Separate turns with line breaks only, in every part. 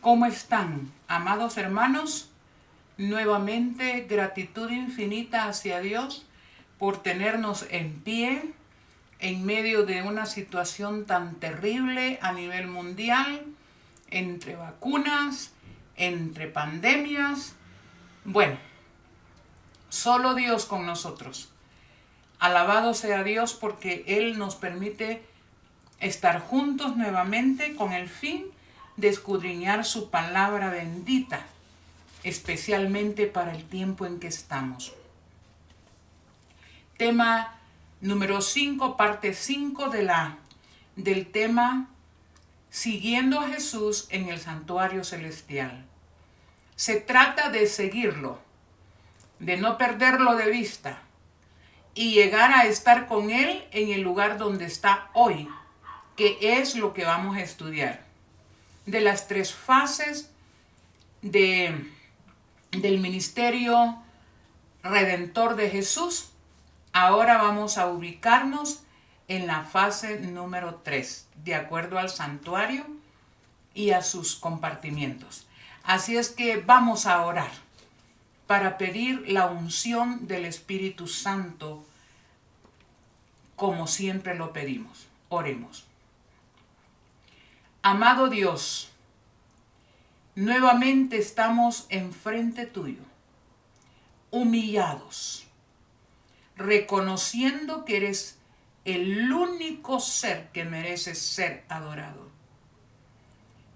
¿Cómo están, amados hermanos? Nuevamente, gratitud infinita hacia Dios por tenernos en pie en medio de una situación tan terrible a nivel mundial, entre vacunas, entre pandemias. Bueno, solo Dios con nosotros. Alabado sea Dios porque Él nos permite estar juntos nuevamente con el fin de escudriñar su palabra bendita, especialmente para el tiempo en que estamos. Tema número 5, parte 5 del tema Siguiendo a Jesús en el santuario celestial. Se trata de seguirlo, de no perderlo de vista y llegar a estar con Él en el lugar donde está hoy, que es lo que vamos a estudiar. De las tres fases del ministerio redentor de Jesús, ahora vamos a ubicarnos en la fase número 3, de acuerdo al santuario y a sus compartimientos. Así es que vamos a orar para pedir la unción del Espíritu Santo, como siempre lo pedimos. Oremos. Amado Dios, nuevamente estamos enfrente tuyo, humillados, reconociendo que eres el único ser que merece ser adorado.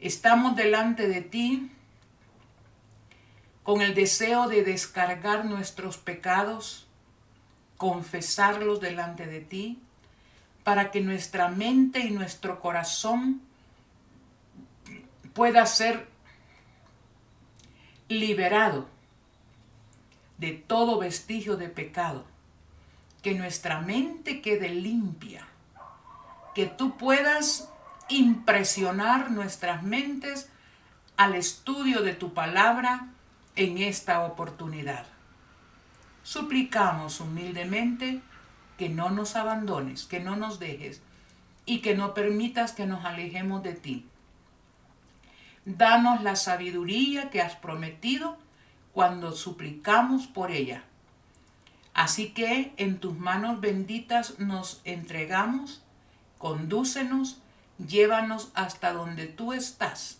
Estamos delante de ti con el deseo de descargar nuestros pecados, confesarlos delante de ti, para que nuestra mente y nuestro corazón pueda ser liberado de todo vestigio de pecado, que nuestra mente quede limpia, que tú puedas impresionar nuestras mentes al estudio de tu palabra en esta oportunidad. Suplicamos humildemente que no nos abandones, que no nos dejes y que no permitas que nos alejemos de ti. Danos la sabiduría que has prometido cuando suplicamos por ella. Así que en tus manos benditas nos entregamos, condúcenos, llévanos hasta donde tú estás.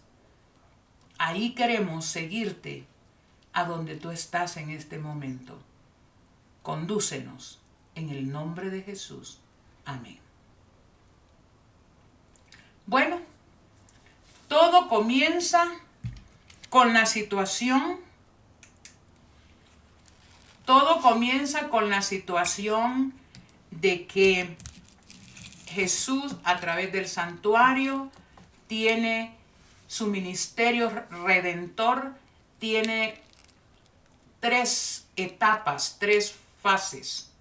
Ahí queremos seguirte, a donde tú estás en este momento. Condúcenos en el nombre de Jesús. Amén. Bueno, todo comienza con la situación. Todo comienza con la situación de que Jesús, a través del santuario, tiene su ministerio redentor, tiene 3 etapas, 3 fases.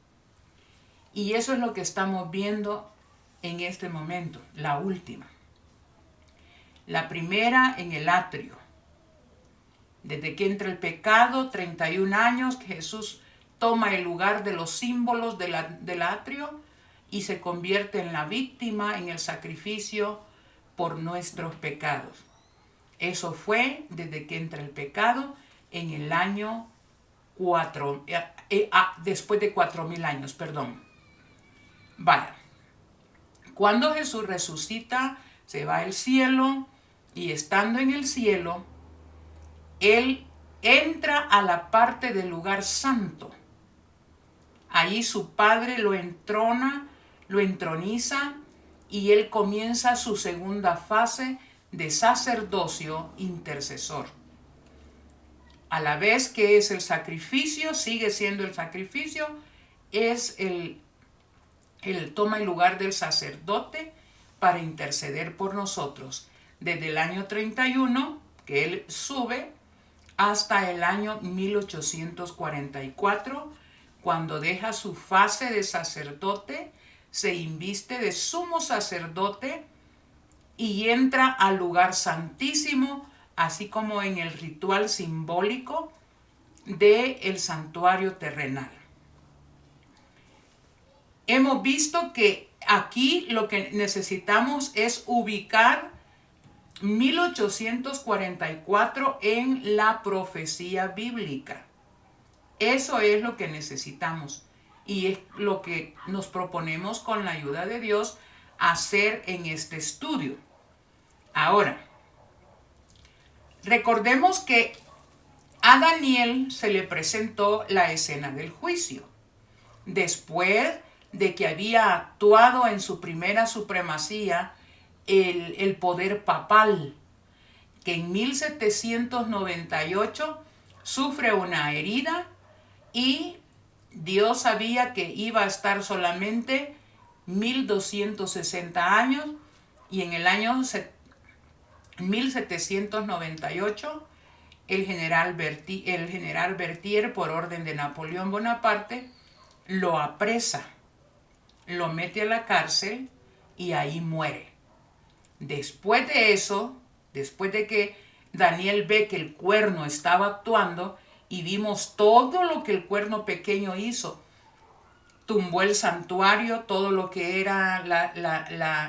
Y eso es lo que estamos viendo en este momento, la última. La primera en el atrio. Desde que entra el pecado, 31 años, que Jesús toma el lugar de los símbolos del atrio y se convierte en la víctima, en el sacrificio por nuestros pecados. Eso fue desde que entra el pecado en el año 4, después de 4,000 años, perdón. Vaya, cuando Jesús resucita, se va al cielo y estando en el cielo, Él entra a la parte del lugar santo. Allí su Padre lo entroniza y Él comienza su segunda fase de sacerdocio intercesor. A la vez que es el sacrificio, sigue siendo el sacrificio, es Él toma el lugar del sacerdote para interceder por nosotros. Desde el año 31, que Él sube, hasta el año 1844, cuando deja su fase de sacerdote, se inviste de sumo sacerdote y entra al lugar santísimo, así como en el ritual simbólico del santuario terrenal. Hemos visto que aquí lo que necesitamos es ubicar 1844 en la profecía bíblica. Eso es lo que necesitamos y es lo que nos proponemos con la ayuda de Dios hacer en este estudio. Ahora, recordemos que a Daniel se le presentó la escena del juicio. Después de que había actuado en su primera supremacía el poder papal, que en 1798 sufre una herida y Dios sabía que iba a estar solamente 1260 años, y en el año 1798 el general Berthier, por orden de Napoleón Bonaparte, lo apresa, lo mete a la cárcel y ahí muere. Después de eso, después de que Daniel ve que el cuerno estaba actuando y vimos todo lo que el cuerno pequeño hizo, tumbó el santuario, todo lo que era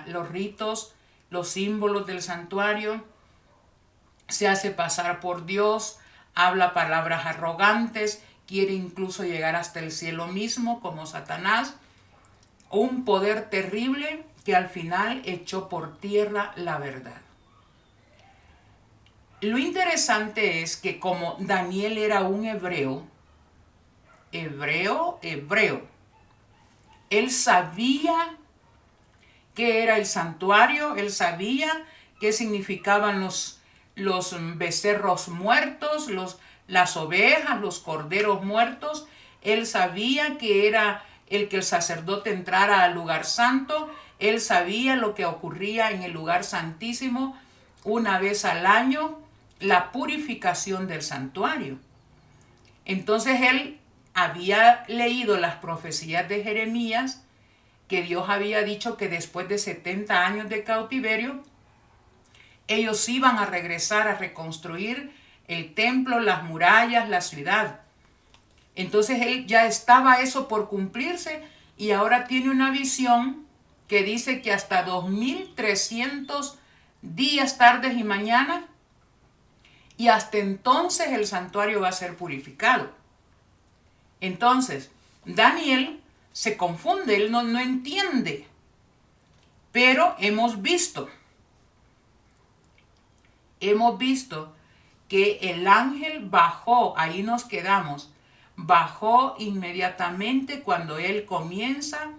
los ritos, los símbolos del santuario, se hace pasar por Dios, habla palabras arrogantes, quiere incluso llegar hasta el cielo mismo como Satanás, un poder terrible que al final echó por tierra la verdad. Lo interesante es que como Daniel era un hebreo, él sabía qué era el santuario, él sabía qué significaban los becerros muertos, las ovejas, los corderos muertos. Él sabía que era el que el sacerdote entrara al lugar santo. Él sabía lo que ocurría en el lugar santísimo una vez al año, la purificación del santuario. Entonces él había leído las profecías de Jeremías, que Dios había dicho que después de 70 años de cautiverio, ellos iban a regresar a reconstruir el templo, las murallas, la ciudad. Entonces él ya estaba eso por cumplirse y ahora tiene una visión que dice que hasta 2300 días, tardes y mañanas, y hasta entonces el santuario va a ser purificado. Entonces, Daniel se confunde, él no entiende, pero hemos visto que el ángel bajó, ahí nos quedamos, bajó inmediatamente cuando él comienza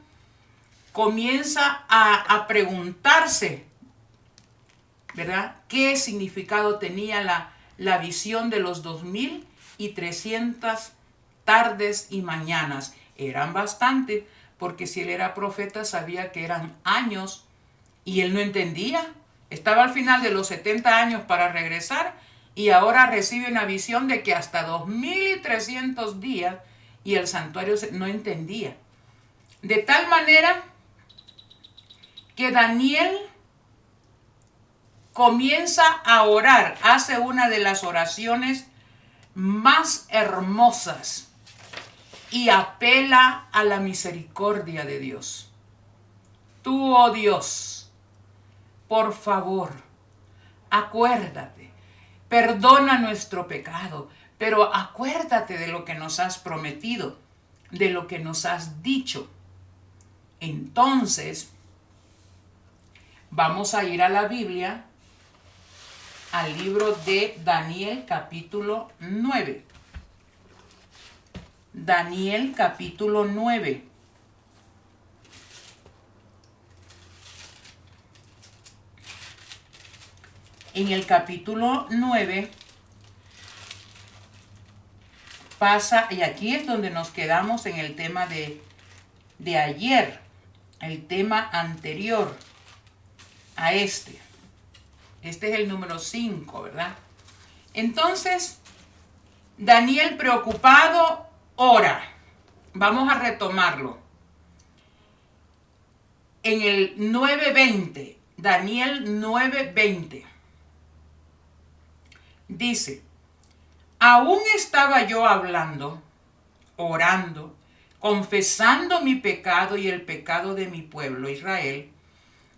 a preguntarse, ¿verdad? ¿Qué significado tenía la visión de los 2300 tardes y mañanas? Eran bastantes, porque si él era profeta sabía que eran años y él no entendía. Estaba al final de los 70 años para regresar y ahora recibe una visión de que hasta 2300 días y el santuario no entendía. De tal manera que Daniel comienza a orar, hace una de las oraciones más hermosas y apela a la misericordia de Dios. Tú, oh Dios, por favor, acuérdate, perdona nuestro pecado, pero acuérdate de lo que nos has prometido, de lo que nos has dicho. Entonces, vamos a ir a la Biblia, al libro de Daniel capítulo 9. Daniel capítulo 9. En el capítulo 9 pasa, y aquí es donde nos quedamos en el tema de ayer, el tema anterior a este. Este es el número 5, ¿verdad? Entonces, Daniel preocupado ora. Vamos a retomarlo. En el 9:20, Daniel 9:20, dice: aún estaba yo hablando, orando, confesando mi pecado y el pecado de mi pueblo Israel,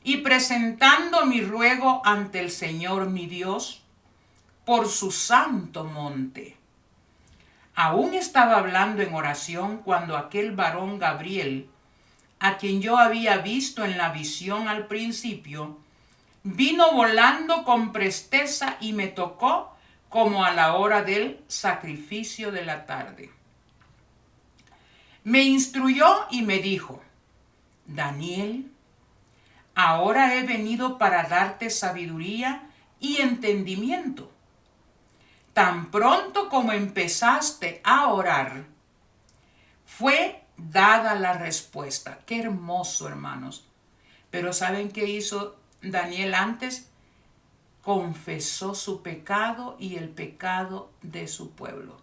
y presentando mi ruego ante el Señor mi Dios por su santo monte. Aún estaba hablando en oración cuando aquel varón Gabriel, a quien yo había visto en la visión al principio, vino volando con presteza y me tocó como a la hora del sacrificio de la tarde. Me instruyó y me dijo: Daniel, ahora he venido para darte sabiduría y entendimiento. Tan pronto como empezaste a orar, fue dada la respuesta. Qué hermoso, hermanos. Pero ¿saben qué hizo Daniel antes? Confesó su pecado y el pecado de su pueblo.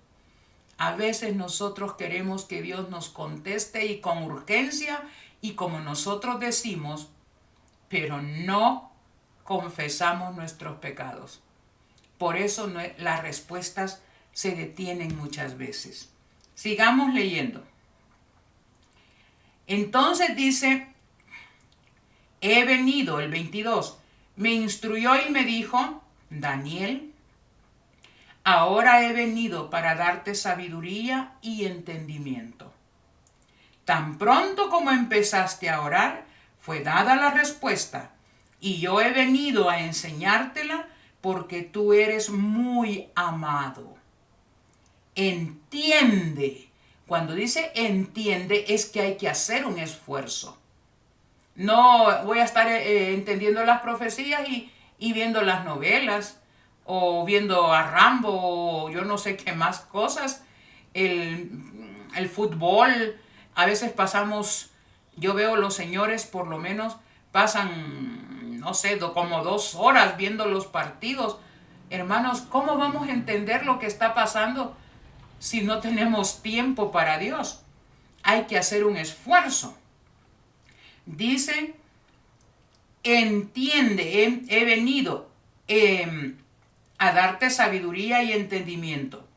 A veces nosotros queremos que Dios nos conteste y con urgencia y como nosotros decimos, pero no confesamos nuestros pecados. Por eso las respuestas se detienen muchas veces. Sigamos leyendo. Entonces dice, he venido, el 22, me instruyó y me dijo: Daniel, ahora he venido para darte sabiduría y entendimiento. Tan pronto como empezaste a orar, fue dada la respuesta, y yo he venido a enseñártela porque tú eres muy amado. Entiende. Cuando dice entiende, es que hay que hacer un esfuerzo. No voy a estar entendiendo las profecías y viendo las novelas, o viendo a Rambo, o yo no sé qué más cosas. El fútbol, a veces pasamos, yo veo los señores por lo menos pasan, no sé, como 2 horas viendo los partidos. Hermanos, ¿cómo vamos a entender lo que está pasando si no tenemos tiempo para Dios? Hay que hacer un esfuerzo. Dice, entiende, he venido a darte sabiduría y entendimiento.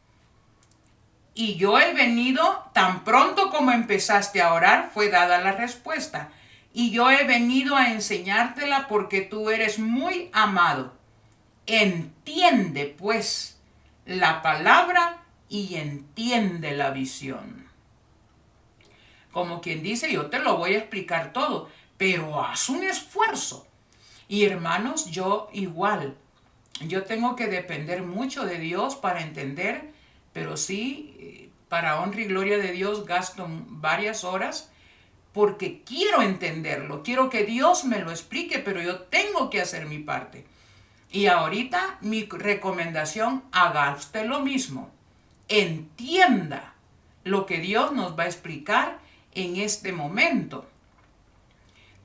Y yo he venido, tan pronto como empezaste a orar, fue dada la respuesta. Y yo he venido a enseñártela porque tú eres muy amado. Entiende, pues, la palabra y entiende la visión. Como quien dice, yo te lo voy a explicar todo, pero haz un esfuerzo. Y hermanos, yo igual, yo tengo que depender mucho de Dios para entender, pero sí, para honra y gloria de Dios gasto varias horas porque quiero entenderlo, quiero que Dios me lo explique, pero yo tengo que hacer mi parte. Y ahorita mi recomendación, haga usted lo mismo. Entienda lo que Dios nos va a explicar en este momento.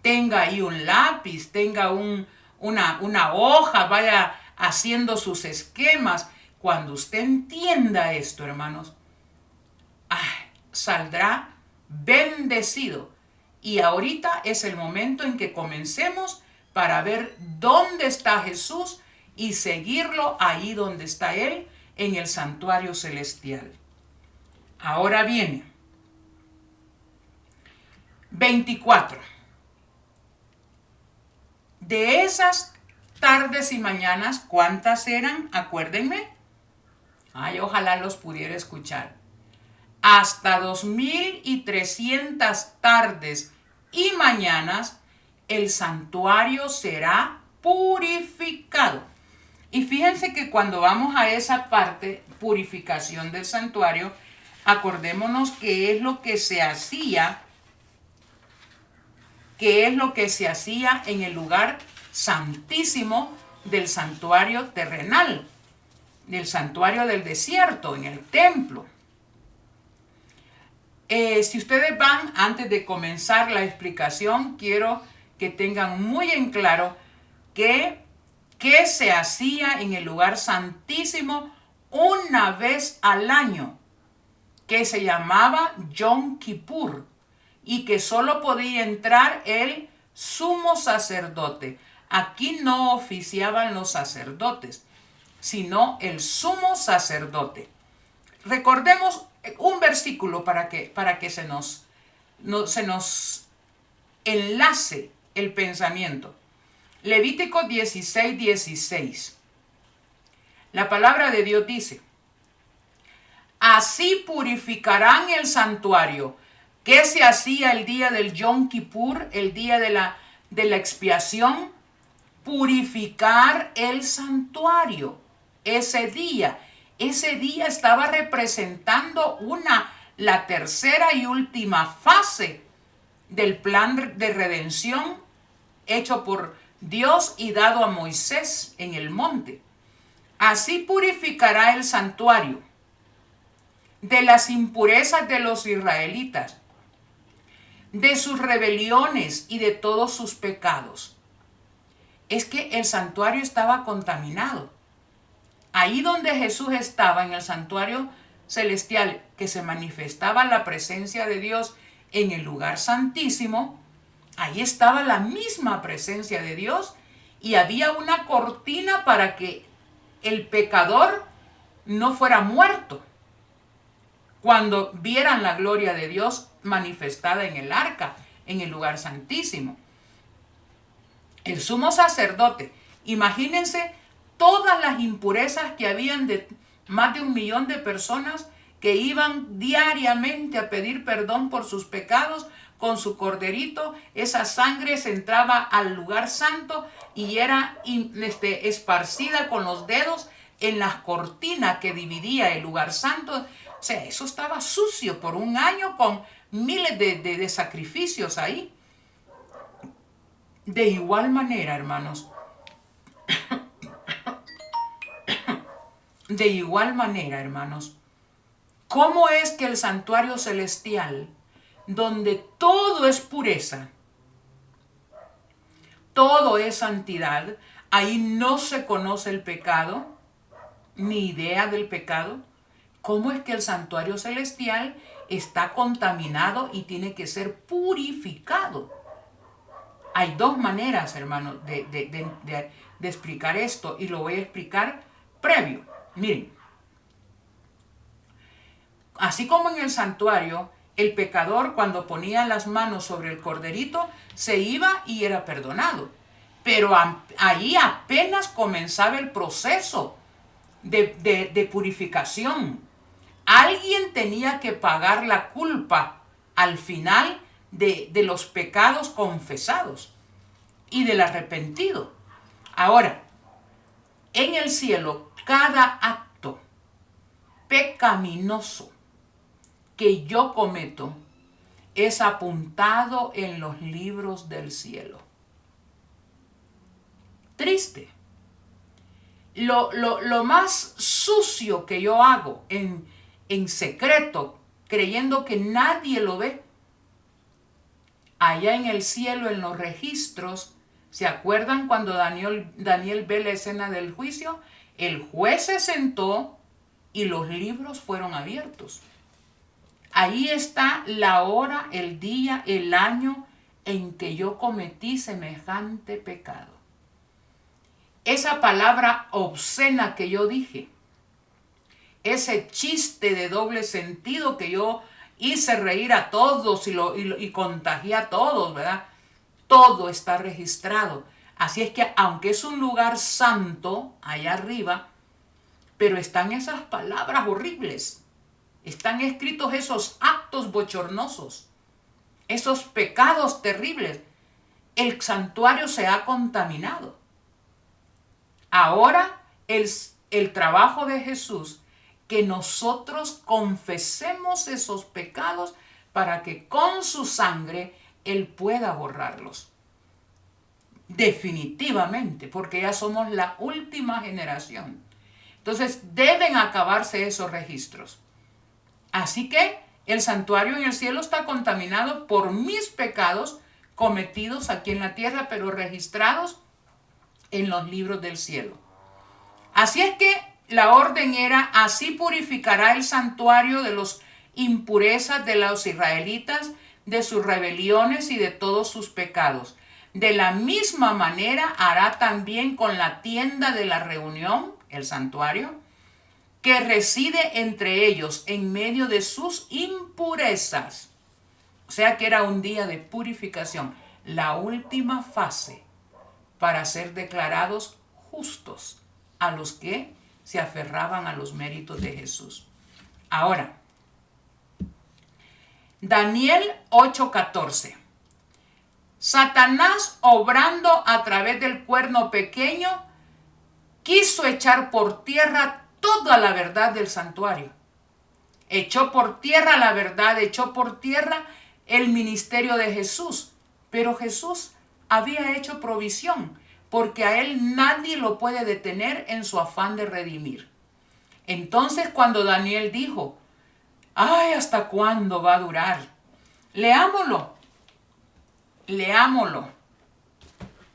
Tenga ahí un lápiz, tenga una hoja, vaya haciendo sus esquemas. Cuando usted entienda esto, hermanos, saldrá bendecido. Y ahorita es el momento en que comencemos para ver dónde está Jesús y seguirlo ahí donde está Él, en el santuario celestial. Ahora viene 24. De esas tardes y mañanas, ¿cuántas eran? Acuérdenme. Ay, ojalá los pudiera escuchar. Hasta 2300 tardes y mañanas el santuario será purificado. Y fíjense que cuando vamos a esa parte, purificación del santuario, acordémonos qué es lo que se hacía, en el lugar santísimo del santuario terrenal, del santuario del desierto, en el templo. Si ustedes van, antes de comenzar la explicación, quiero que tengan muy en claro qué se hacía en el lugar santísimo una vez al año, que se llamaba Yom Kippur, y que solo podía entrar el sumo sacerdote. Aquí no oficiaban los sacerdotes, sino el sumo sacerdote. Recordemos un versículo para que se nos enlace el pensamiento. Levítico 16:16. La palabra de Dios dice: así purificarán el santuario. ¿Qué se hacía el día del Yom Kippur, el día de la expiación? Purificar el santuario. Ese día estaba representando la tercera y última fase del plan de redención hecho por Dios y dado a Moisés en el monte. Así purificará el santuario de las impurezas de los israelitas, de sus rebeliones y de todos sus pecados. Es que el santuario estaba contaminado. Ahí donde Jesús estaba, en el santuario celestial, que se manifestaba la presencia de Dios en el lugar santísimo, ahí estaba la misma presencia de Dios y había una cortina para que el pecador no fuera muerto cuando vieran la gloria de Dios manifestada en el arca, en el lugar santísimo. El sumo sacerdote, imagínense todas las impurezas que habían de más de 1 millón de personas que iban diariamente a pedir perdón por sus pecados con su corderito. Esa sangre se entraba al lugar santo y era esparcida con los dedos en las cortinas que dividía el lugar santo. O sea, eso estaba sucio por 1 año con miles de sacrificios ahí. De igual manera, hermanos, ¿cómo es que el santuario celestial, donde todo es pureza, todo es santidad, ahí no se conoce el pecado, ni idea del pecado? ¿Cómo es que el santuario celestial está contaminado y tiene que ser purificado? Hay 2 maneras, hermanos, de explicar esto, y lo voy a explicar previo. Miren, así como en el santuario, el pecador cuando ponía las manos sobre el corderito se iba y era perdonado. Pero ahí apenas comenzaba el proceso de purificación. Alguien tenía que pagar la culpa al final de los pecados confesados y del arrepentido. Ahora, en el cielo, cada acto pecaminoso que yo cometo es apuntado en los libros del cielo. Triste. Lo más sucio que yo hago en secreto, creyendo que nadie lo ve, allá en el cielo, en los registros, ¿se acuerdan cuando Daniel ve la escena del juicio? El juez se sentó y los libros fueron abiertos. Ahí está la hora, el día, el año en que yo cometí semejante pecado. Esa palabra obscena que yo dije, ese chiste de doble sentido que yo hice reír a todos y contagié a todos, ¿verdad? Todo está registrado. Así es que aunque es un lugar santo allá arriba, pero están esas palabras horribles. Están escritos esos actos bochornosos, esos pecados terribles. El santuario se ha contaminado. Ahora el trabajo de Jesús, que nosotros confesemos esos pecados para que con su sangre Él pueda borrarlos. Definitivamente, porque ya somos la última generación. Entonces deben acabarse esos registros. Así que el santuario en el cielo está contaminado por mis pecados cometidos aquí en la tierra, pero registrados en los libros del cielo. Así es que la orden era: así purificará el santuario de las impurezas de los israelitas, de sus rebeliones y de todos sus pecados. De la misma manera hará también con la tienda de la reunión, el santuario, que reside entre ellos en medio de sus impurezas. O sea que era un día de purificación, la última fase para ser declarados justos a los que se aferraban a los méritos de Jesús. Ahora, Daniel 8:14. Satanás, obrando a través del cuerno pequeño, quiso echar por tierra toda la verdad del santuario. Echó por tierra la verdad, echó por tierra el ministerio de Jesús. Pero Jesús había hecho provisión, porque a él nadie lo puede detener en su afán de redimir. Entonces, cuando Daniel dijo, ay, ¿hasta cuándo va a durar? Leámoslo.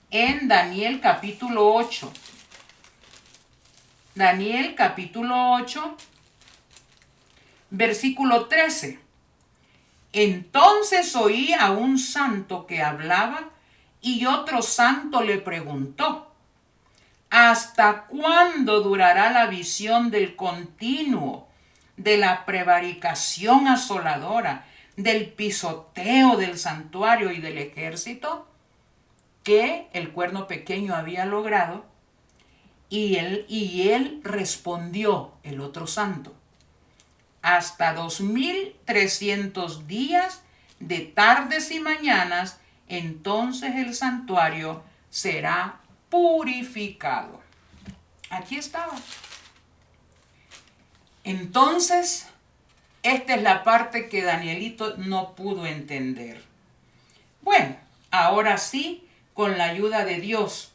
En Daniel capítulo 8. Daniel capítulo 8, versículo 13. Entonces oí a un santo que hablaba y otro santo le preguntó, ¿hasta cuándo durará la visión del continuo, de la prevaricación asoladora, del pisoteo del santuario y del ejército que el cuerno pequeño había logrado? Y él respondió, el otro santo, hasta 2300 días de tardes y mañanas, entonces el santuario será purificado. Aquí estaba. Entonces, esta es la parte que Danielito no pudo entender. Bueno, ahora sí, con la ayuda de Dios,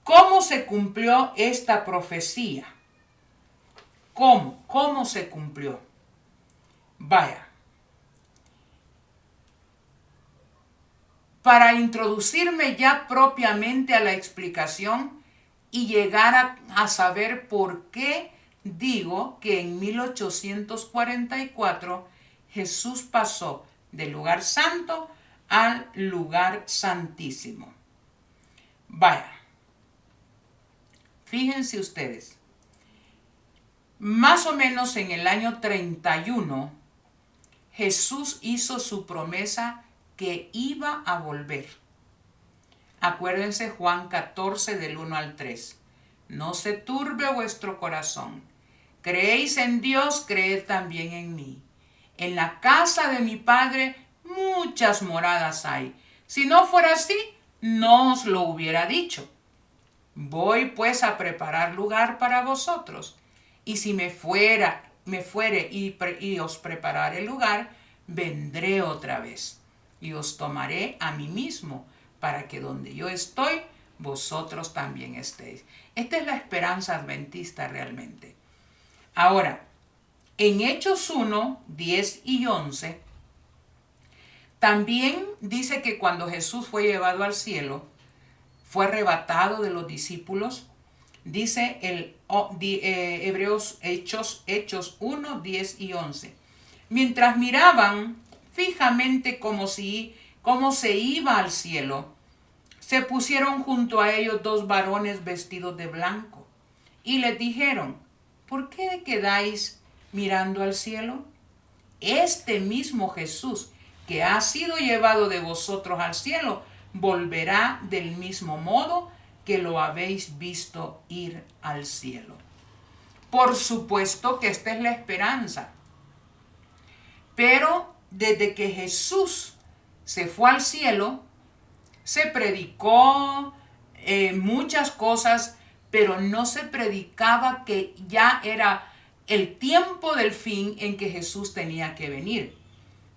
¿cómo se cumplió esta profecía? ¿Cómo se cumplió? Vaya. Para introducirme ya propiamente a la explicación y llegar a saber por qué digo que en 1844 Jesús pasó del lugar santo al lugar santísimo. Vaya. Fíjense ustedes. Más o menos en el año 31, Jesús hizo su promesa que iba a volver. Acuérdense Juan 14 del 1 al 3. No se turbe vuestro corazón. Creéis en Dios, creed también en mí. En la casa de mi Padre muchas moradas hay. Si no fuera así, no os lo hubiera dicho. Voy pues a preparar lugar para vosotros. Y si me fuere y os prepararé lugar, vendré otra vez y os tomaré a mí mismo, para que donde yo estoy, vosotros también estéis. Esta es la esperanza adventista realmente. Ahora, en Hechos 1, 10 y 11, también dice que cuando Jesús fue llevado al cielo, fue arrebatado de los discípulos. Dice Hechos 1, 10 y 11. Mientras miraban fijamente cómo se iba al cielo, se pusieron junto a ellos dos varones vestidos de blanco y les dijeron, ¿por qué quedáis mirando al cielo? Este mismo Jesús que ha sido llevado de vosotros al cielo, volverá del mismo modo que lo habéis visto ir al cielo. Por supuesto que esta es la esperanza. Pero desde que Jesús se fue al cielo, se predicó muchas cosas, pero no se predicaba que ya era el tiempo del fin en que Jesús tenía que venir.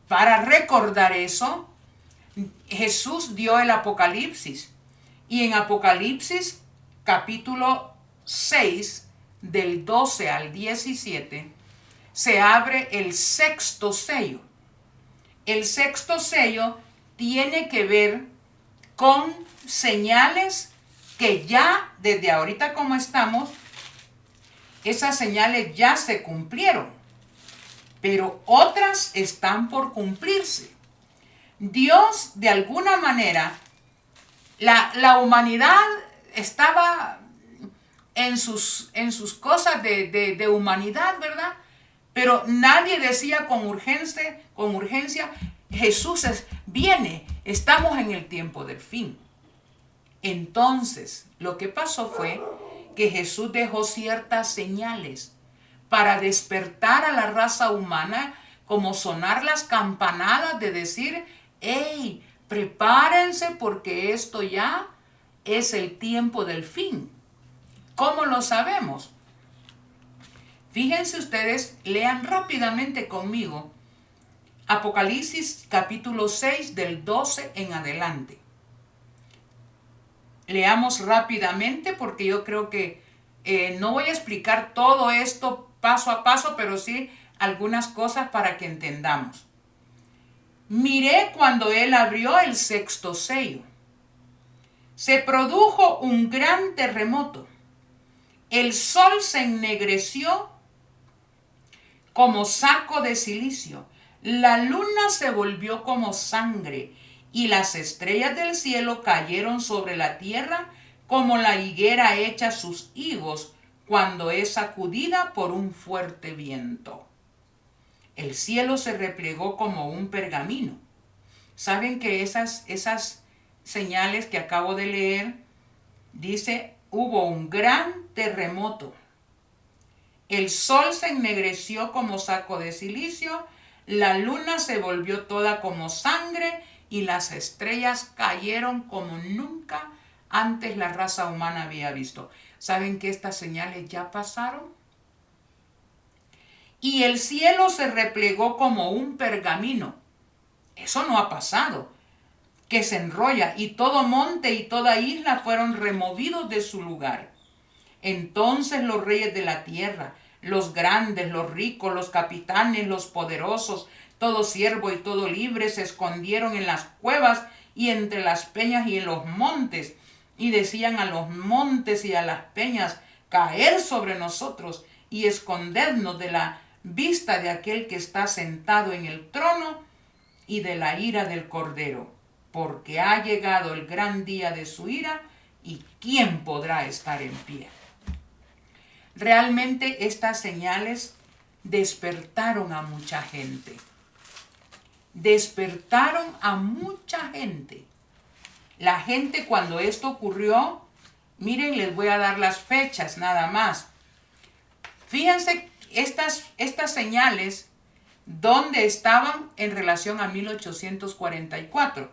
Para recordar eso, Jesús dio el Apocalipsis. Y en Apocalipsis capítulo 6, del 12 al 17, se abre el sexto sello. El sexto sello tiene que ver con señales que ya desde ahorita como estamos, esas señales ya se cumplieron, pero otras están por cumplirse. Dios, de alguna manera, la humanidad estaba en sus cosas de humanidad, ¿verdad? Pero nadie decía con urgencia, Jesús viene, estamos en el tiempo del fin. Entonces, lo que pasó fue que Jesús dejó ciertas señales para despertar a la raza humana, como sonar las campanadas de decir, hey, prepárense porque esto ya es el tiempo del fin. ¿Cómo lo sabemos? Fíjense ustedes, lean rápidamente conmigo Apocalipsis capítulo 6 del 12 en adelante. Leamos rápidamente porque yo creo que no voy a explicar todo esto paso a paso, pero sí algunas cosas para que entendamos. Miré cuando él abrió el sexto sello. Se produjo un gran terremoto. El sol se ennegreció como saco de silicio. La luna se volvió como sangre y las estrellas del cielo cayeron sobre la tierra como la higuera echa sus higos cuando es sacudida por un fuerte viento. El cielo se replegó como un pergamino. ¿Saben que esas señales que acabo de leer, dice, hubo un gran terremoto? El sol se ennegreció como saco de silicio, la luna se volvió toda como sangre y las estrellas cayeron como nunca antes la raza humana había visto. ¿Saben que estas señales ya pasaron? Y el cielo se replegó como un pergamino. Eso no ha pasado, que se enrolla, y todo monte y toda isla fueron removidos de su lugar. Entonces los reyes de la tierra, los grandes, los ricos, los capitanes, los poderosos, todo siervo y todo libre se escondieron en las cuevas y entre las peñas y en los montes, y decían a los montes y a las peñas, caer sobre nosotros y escondernos de la vista de aquel que está sentado en el trono y de la ira del Cordero, porque ha llegado el gran día de su ira, y ¿quién podrá estar en pie? Realmente estas señales despertaron a mucha gente. Despertaron a mucha gente. La gente, cuando esto ocurrió, miren, les voy a dar las fechas nada más. Fíjense estas señales, ¿dónde estaban en relación a 1844?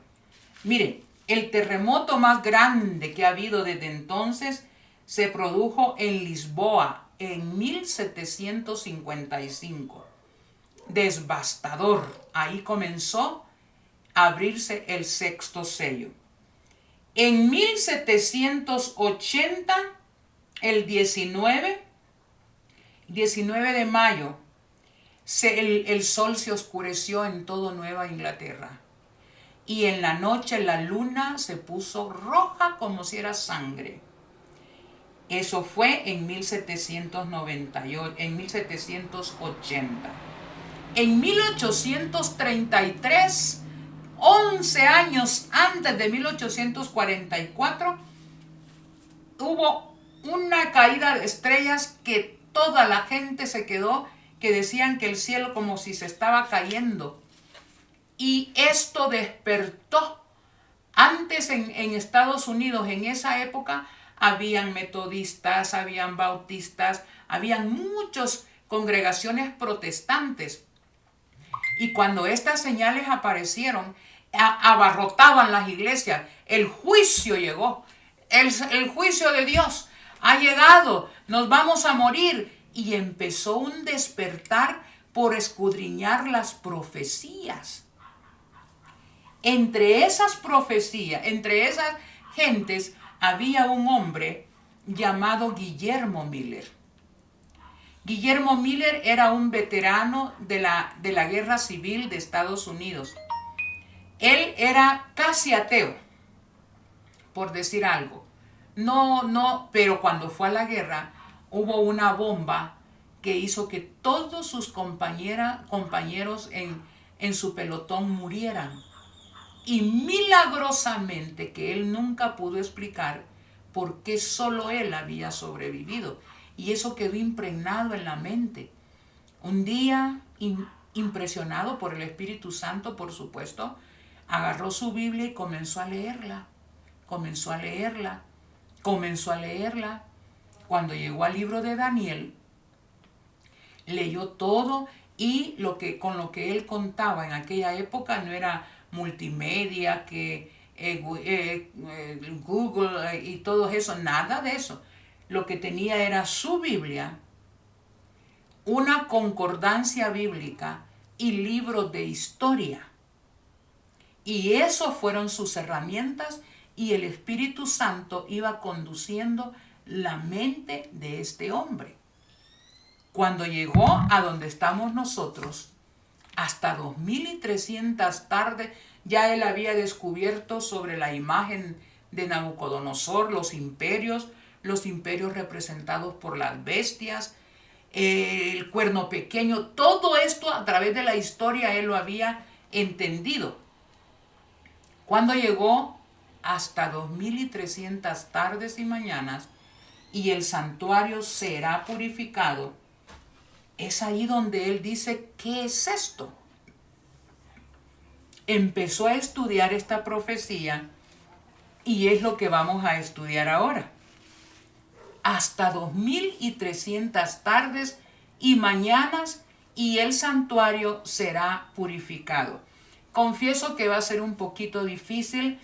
Miren, el terremoto más grande que ha habido desde entonces se produjo en Lisboa en 1755. Devastador. Ahí comenzó a abrirse el sexto sello. En 1780, el 19 de mayo, el sol se oscureció en todo Nueva Inglaterra. Y en la noche la luna se puso roja como si era sangre. Eso fue en 1798, en 1780. En 1833, 11 años antes de 1844, hubo una caída de estrellas que toda la gente se quedó, que decían que el cielo como si se estaba cayendo. Y esto despertó. Antes en Estados Unidos, en esa época, habían metodistas, habían bautistas, habían muchas congregaciones protestantes. Y cuando estas señales aparecieron, abarrotaban las iglesias. El juicio llegó. El juicio de Dios ha llegado. Nos vamos a morir. Y empezó un despertar por escudriñar las profecías. Entre esas profecías, entre esas gentes, había un hombre llamado Guillermo Miller. Guillermo Miller era un veterano de la Guerra Civil de Estados Unidos. Él era casi ateo, por decir algo. No, pero cuando fue a la guerra, hubo una bomba que hizo que todos sus compañeros en su pelotón murieran. Y milagrosamente, que él nunca pudo explicar por qué solo él había sobrevivido. Y eso quedó impregnado en la mente. Un día, impresionado por el Espíritu Santo, por supuesto, agarró su Biblia y comenzó a leerla. comenzó a leerla, comenzó a leerla. Cuando llegó al libro de Daniel, leyó todo y con lo que él contaba en aquella época no era multimedia, que Google y todo eso, nada de eso. Lo que tenía era su Biblia, una concordancia bíblica y libros de historia. Y eso fueron sus herramientas y el Espíritu Santo iba conduciendo la mente de este hombre. Cuando llegó a donde estamos nosotros, hasta 2300 tardes, ya él había descubierto sobre la imagen de Nabucodonosor, los imperios representados por las bestias, el cuerno pequeño, todo esto a través de la historia él lo había entendido. Cuando llegó hasta 2300 tardes y mañanas y el santuario será purificado, es ahí donde él dice, ¿qué es esto? Empezó a estudiar esta profecía y es lo que vamos a estudiar ahora. Hasta 2300 tardes y mañanas y el santuario será purificado. Confieso que va a ser un poquito difícil.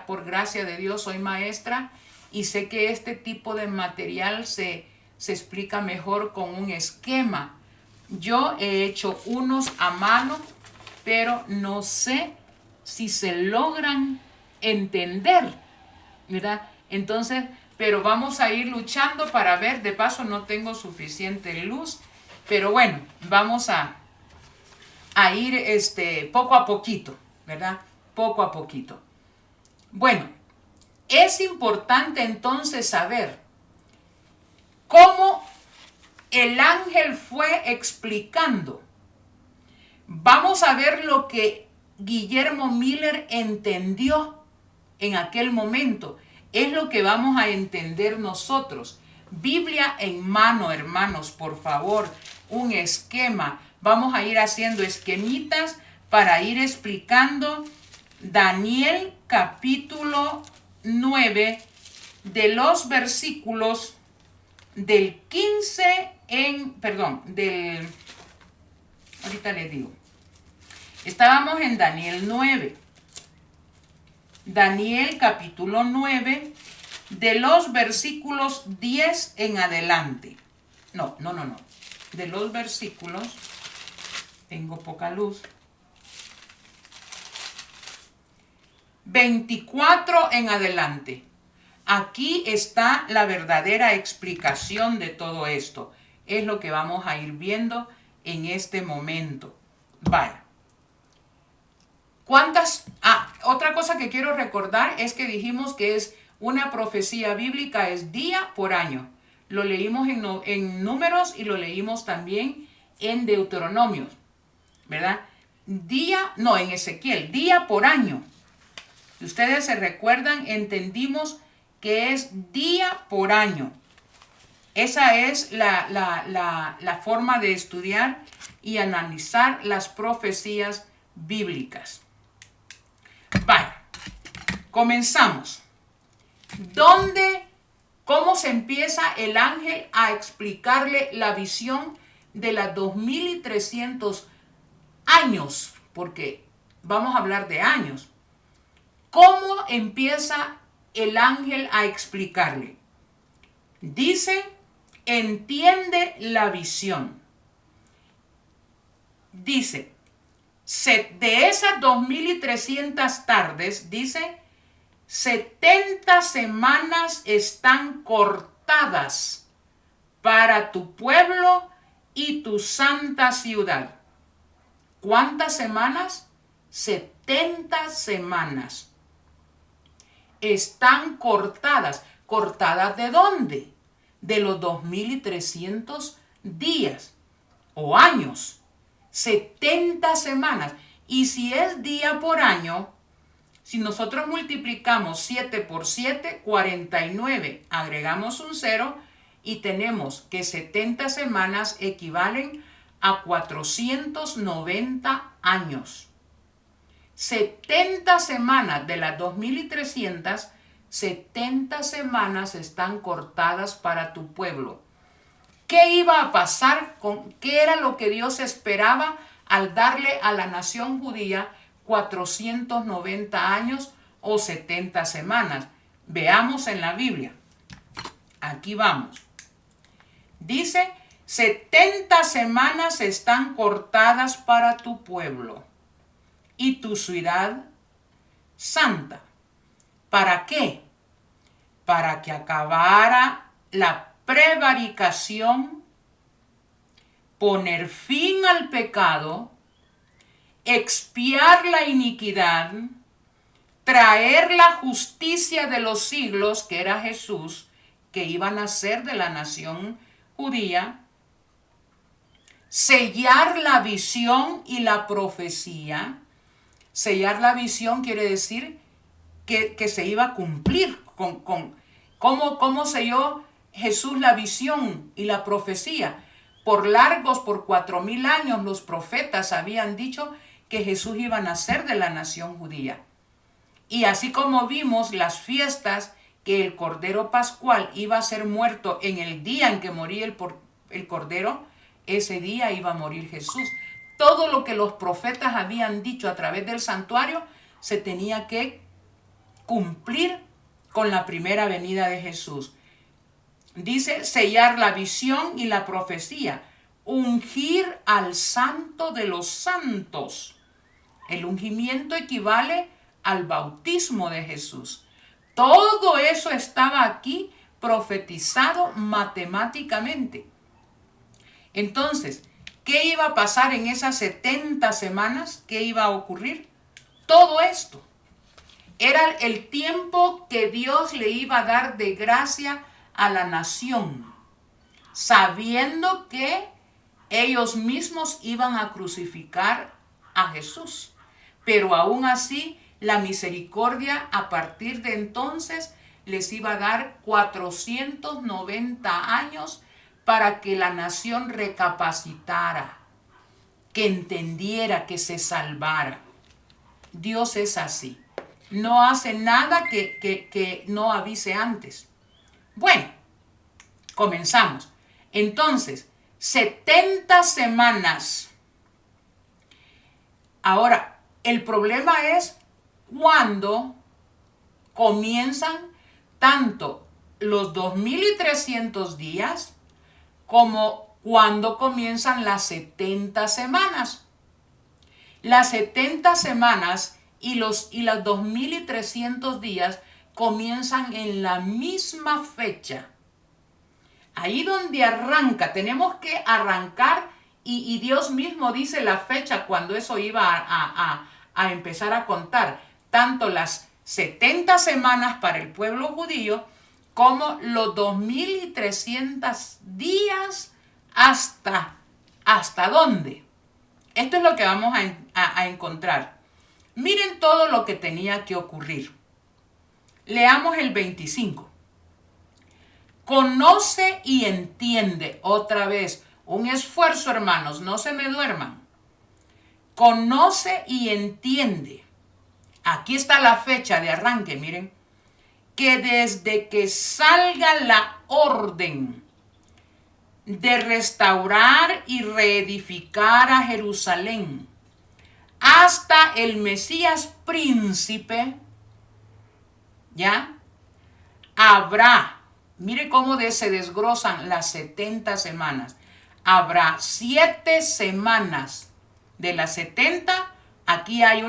Por gracia de Dios, soy maestra y sé que este tipo de material se explica mejor con un esquema. Yo he hecho unos a mano, pero no sé si se logran entender, ¿verdad? Entonces, pero vamos a ir luchando para ver. De paso no tengo suficiente luz, pero bueno, vamos a ir poco a poquito, ¿verdad? Poco a poquito. Bueno, es importante entonces saber cómo el ángel fue explicando. Vamos a ver lo que Guillermo Miller entendió en aquel momento. Es lo que vamos a entender nosotros. Biblia en mano, hermanos, por favor, un esquema. Vamos a ir haciendo esquemitas para ir explicando Daniel capítulo 9 de los versículos del 15 ahorita les digo. Estábamos en Daniel 9. Daniel capítulo 9 de los versículos 10 en adelante. No. De los versículos, tengo poca luz, 24 en adelante. Aquí está la verdadera explicación de todo esto. Es lo que vamos a ir viendo en este momento. Vaya. Otra cosa que quiero recordar es que dijimos que es una profecía bíblica, es día por año. Lo leímos en Números y lo leímos también en Deuteronomio, ¿verdad? En Ezequiel, día por año. Si ustedes se recuerdan, entendimos que es día por año. Esa es la forma de estudiar y analizar las profecías bíblicas. Vale, comenzamos. ¿Cómo se empieza el ángel a explicarle la visión de las 2300 años? Porque vamos a hablar de años. ¿Cómo empieza el ángel a explicarle? Dice, entiende la visión. Dice, de esas 2300 tardes, dice, 70 semanas están cortadas para tu pueblo y tu santa ciudad. ¿Cuántas semanas? 70 semanas. Están cortadas. ¿Cortadas de dónde? De los 2300 días o años. 70 semanas. Y si es día por año, si nosotros multiplicamos 7 por 7, 49, agregamos un 0 y tenemos que 70 semanas equivalen a 490 años. 70 semanas de las 2300, 70 semanas están cortadas para tu pueblo. ¿Qué iba a pasar? ¿Qué era lo que Dios esperaba al darle a la nación judía 490 años o 70 semanas? Veamos en la Biblia. Aquí vamos. Dice, 70 semanas están cortadas para tu pueblo y tu ciudad santa. ¿Para qué? Para que acabara la prevaricación, poner fin al pecado, expiar la iniquidad, traer la justicia de los siglos, que era Jesús, que iba a nacer de la nación judía, sellar la visión y la profecía. Sellar la visión quiere decir que se iba a cumplir ¿Cómo selló Jesús la visión y la profecía? Por 4000 años, los profetas habían dicho que Jesús iba a nacer de la nación judía. Y así como vimos las fiestas, que el Cordero Pascual iba a ser muerto en el día en que moría el Cordero, ese día iba a morir Jesús. Todo lo que los profetas habían dicho a través del santuario se tenía que cumplir con la primera venida de Jesús. Dice, sellar la visión y la profecía, ungir al santo de los santos. El ungimiento equivale al bautismo de Jesús. Todo eso estaba aquí profetizado matemáticamente. Entonces, ¿qué iba a pasar en esas 70 semanas? ¿Qué iba a ocurrir? Todo esto. Era el tiempo que Dios le iba a dar de gracia a la nación, sabiendo que ellos mismos iban a crucificar a Jesús. Pero aún así, la misericordia a partir de entonces les iba a dar 490 años para que la nación recapacitara, que entendiera, que se salvara. Dios es así. No hace nada que no avise antes. Bueno, comenzamos. Entonces, 70 semanas. Ahora, el problema es cuando comienzan tanto los 2300 días como cuando comienzan las 70 semanas. Las 70 semanas y los 2300 días comienzan en la misma fecha. Ahí donde arranca, tenemos que arrancar y Dios mismo dice la fecha cuando eso iba a empezar a contar. Tanto las 70 semanas para el pueblo judío como los 2300 días hasta ¿dónde? Esto es lo que vamos a encontrar. Miren todo lo que tenía que ocurrir. Leamos el 25. Conoce y entiende. Otra vez, un esfuerzo, hermanos, no se me duerman. Conoce y entiende. Aquí está la fecha de arranque, miren. Que desde que salga la orden de restaurar y reedificar a Jerusalén, hasta el Mesías príncipe, ¿ya? Habrá, mire cómo se desglosan las 70 semanas. Habrá 7 semanas de las 70. Aquí hay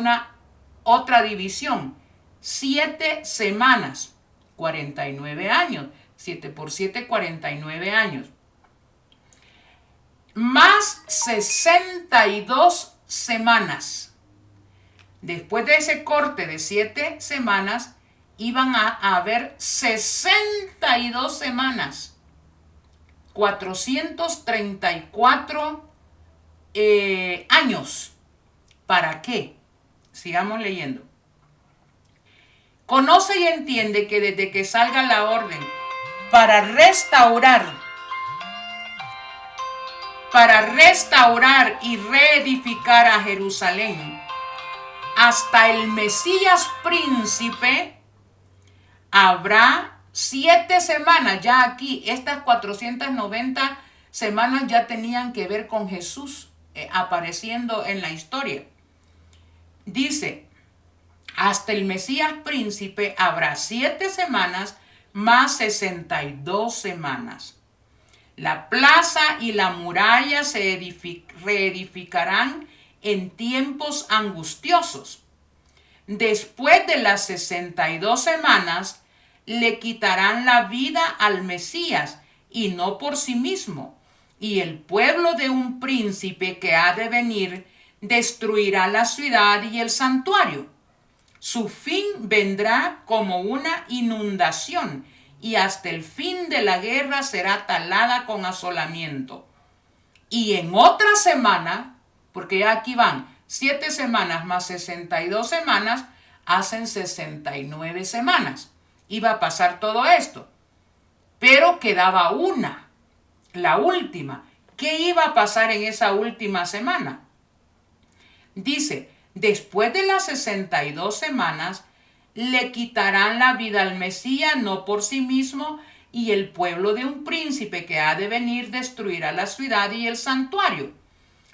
otra división. 7 semanas, 49 años. 7 por 7, 49 años. Más 62 semanas. Después de ese corte de 7 semanas, iban a haber 62 semanas. 434 años. ¿Para qué? Sigamos leyendo. Conoce y entiende que desde que salga la orden para restaurar y reedificar a Jerusalén hasta el Mesías príncipe habrá 7 semanas. Ya aquí, estas 490 semanas ya tenían que ver con Jesús apareciendo en la historia. Dice, hasta el Mesías príncipe habrá 7 semanas más 62 semanas. La plaza y la muralla se reedificarán en tiempos angustiosos. Después de las 62 semanas, le quitarán la vida al Mesías, y no por sí mismo. Y el pueblo de un príncipe que ha de venir destruirá la ciudad y el santuario. Su fin vendrá como una inundación, y hasta el fin de la guerra será talada con asolamiento. Y en otra semana, porque ya aquí van 7 semanas más 62 semanas, hacen 69 semanas. Iba a pasar todo esto. Pero quedaba una, la última. ¿Qué iba a pasar en esa última semana? Dice, después de las 62 semanas, le quitarán la vida al Mesías, no por sí mismo, y el pueblo de un príncipe que ha de venir destruirá la ciudad y el santuario.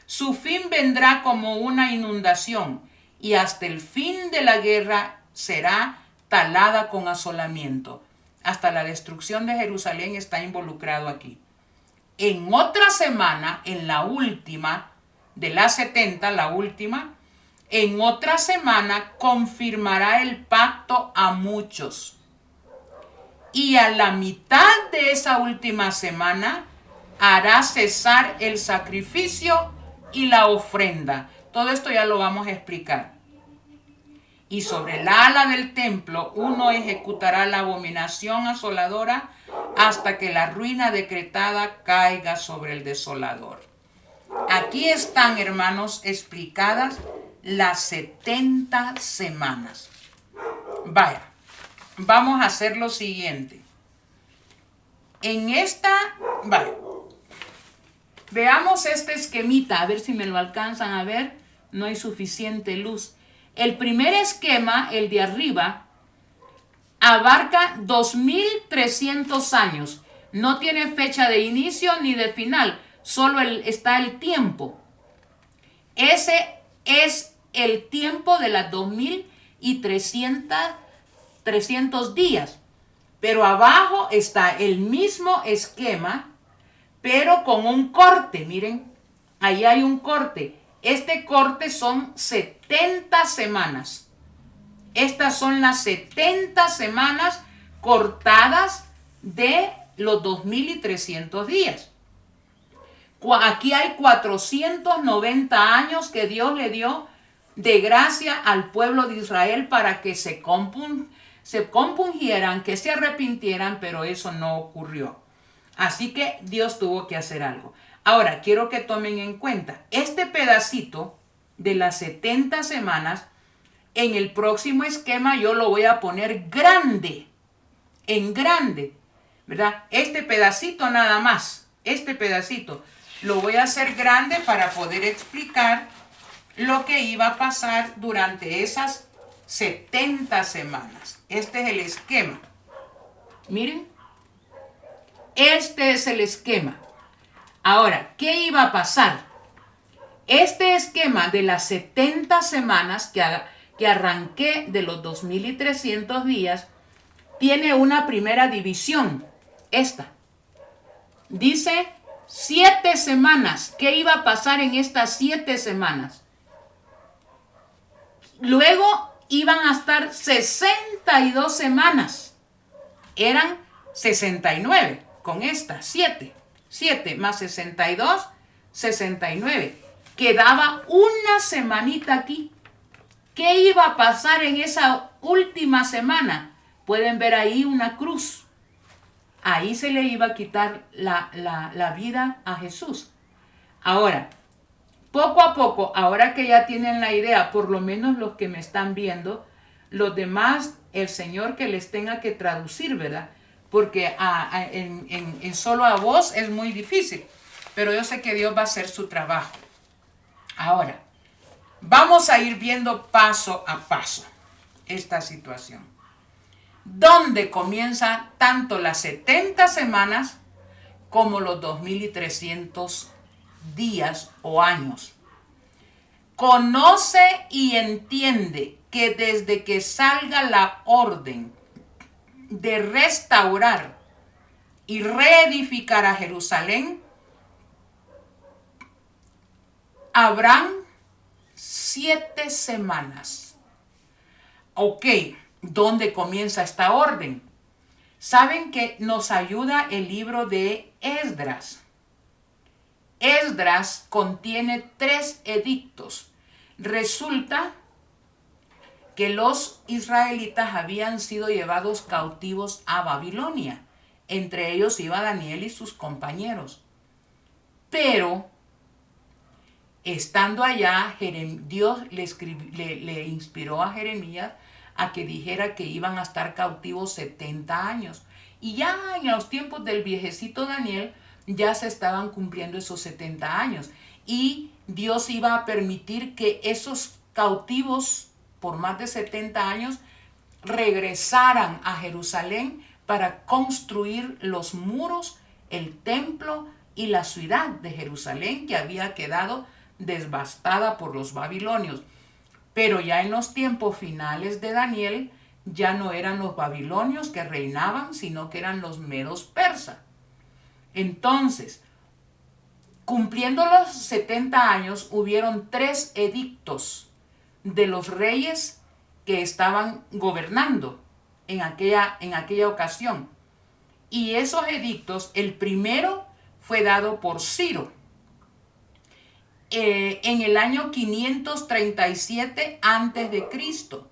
Su fin vendrá como una inundación, y hasta el fin de la guerra será talada con asolamiento. Hasta la destrucción de Jerusalén está involucrado aquí. En otra semana, en la última, de las 70, la última, en otra semana confirmará el pacto a muchos. Y a la mitad de esa última semana hará cesar el sacrificio y la ofrenda. Todo esto ya lo vamos a explicar. Y sobre el ala del templo uno ejecutará la abominación asoladora hasta que la ruina decretada caiga sobre el desolador. Aquí están, hermanos, explicadas las 70 semanas. Vaya, vamos a hacer lo siguiente. En esta, vaya, veamos este esquemita, a ver si me lo alcanzan a ver. No hay suficiente luz. El primer esquema, el de arriba, abarca 2300 años. No tiene fecha de inicio ni de final, solo está el tiempo. Ese es el tiempo de las 2300 días. Pero abajo está el mismo esquema, pero con un corte. Miren, ahí hay un corte. Este corte son 70 semanas. Estas son las 70 semanas cortadas de los 2300 días. Aquí hay 490 años que Dios le dio de gracia al pueblo de Israel para que se compungieran, que se arrepintieran, pero eso no ocurrió. Así que Dios tuvo que hacer algo. Ahora, quiero que tomen en cuenta, este pedacito de las 70 semanas, en el próximo esquema yo lo voy a poner grande, en grande, ¿verdad? Este pedacito nada más, este pedacito, lo voy a hacer grande para poder explicar lo que iba a pasar durante esas 70 semanas. Este es el esquema. Miren, este es el esquema. Ahora, ¿qué iba a pasar? Este esquema de las 70 semanas que arranqué de los 2300 días tiene una primera división. Esta. Dice 7 semanas. ¿Qué iba a pasar en estas 7 semanas? Luego iban a estar 62 semanas. Eran 69 con estas 7. 7 más 62, 69. Quedaba una semanita aquí. ¿Qué iba a pasar en esa última semana? Pueden ver ahí una cruz. Ahí se le iba a quitar la vida a Jesús. Ahora, poco a poco, ahora que ya tienen la idea, por lo menos los que me están viendo, los demás, el Señor que les tenga que traducir, ¿verdad? Porque en solo a voz es muy difícil. Pero yo sé que Dios va a hacer su trabajo. Ahora, Vamos a ir viendo paso a paso esta situación, donde comienza tanto las 70 semanas como los 2300 días o años. Conoce y entiende que desde que salga la orden de restaurar y reedificar a Jerusalén, habrán 7 semanas. Ok, ¿dónde comienza esta orden? Saben que nos ayuda el libro de Esdras. Esdras contiene 3 edictos. Resulta que los israelitas habían sido llevados cautivos a Babilonia. Entre ellos iba Daniel y sus compañeros. Pero, estando allá, Dios le inspiró a Jeremías a que dijera que iban a estar cautivos 70 años. Y ya en los tiempos del viejecito Daniel, ya se estaban cumpliendo esos 70 años. Y Dios iba a permitir que esos cautivos por más de 70 años regresaran a Jerusalén para construir los muros, el templo y la ciudad de Jerusalén, que había quedado devastada por los babilonios. Pero ya en los tiempos finales de Daniel, ya no eran los babilonios que reinaban, sino que eran los medos persas. Entonces, cumpliendo los 70 años, hubieron 3 edictos de los reyes que estaban gobernando en aquella ocasión. Y esos edictos, el primero fue dado por Ciro en el año 537 antes de Cristo.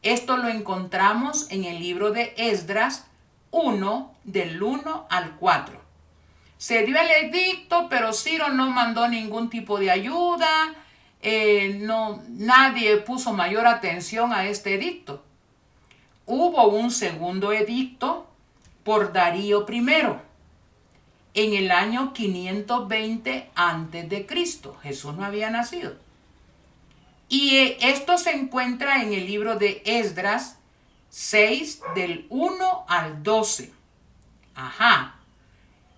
Esto lo encontramos en el libro de Esdras 1, del 1 al 4. Se dio el edicto, pero Ciro no mandó ningún tipo de ayuda. Nadie puso mayor atención a este edicto. Hubo un segundo edicto por Darío I en el año 520 antes de Cristo. Jesús no había nacido. Y esto se encuentra en el libro de Esdras 6 del 1 al 12. Ajá.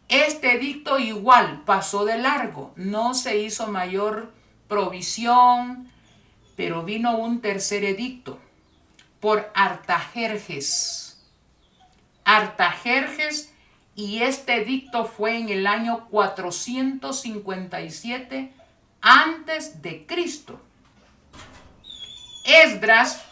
Este edicto igual pasó de largo, no se hizo mayor provisión, pero vino un tercer edicto por Artajerjes. Y este edicto fue en el año 457 antes de Cristo. Esdras,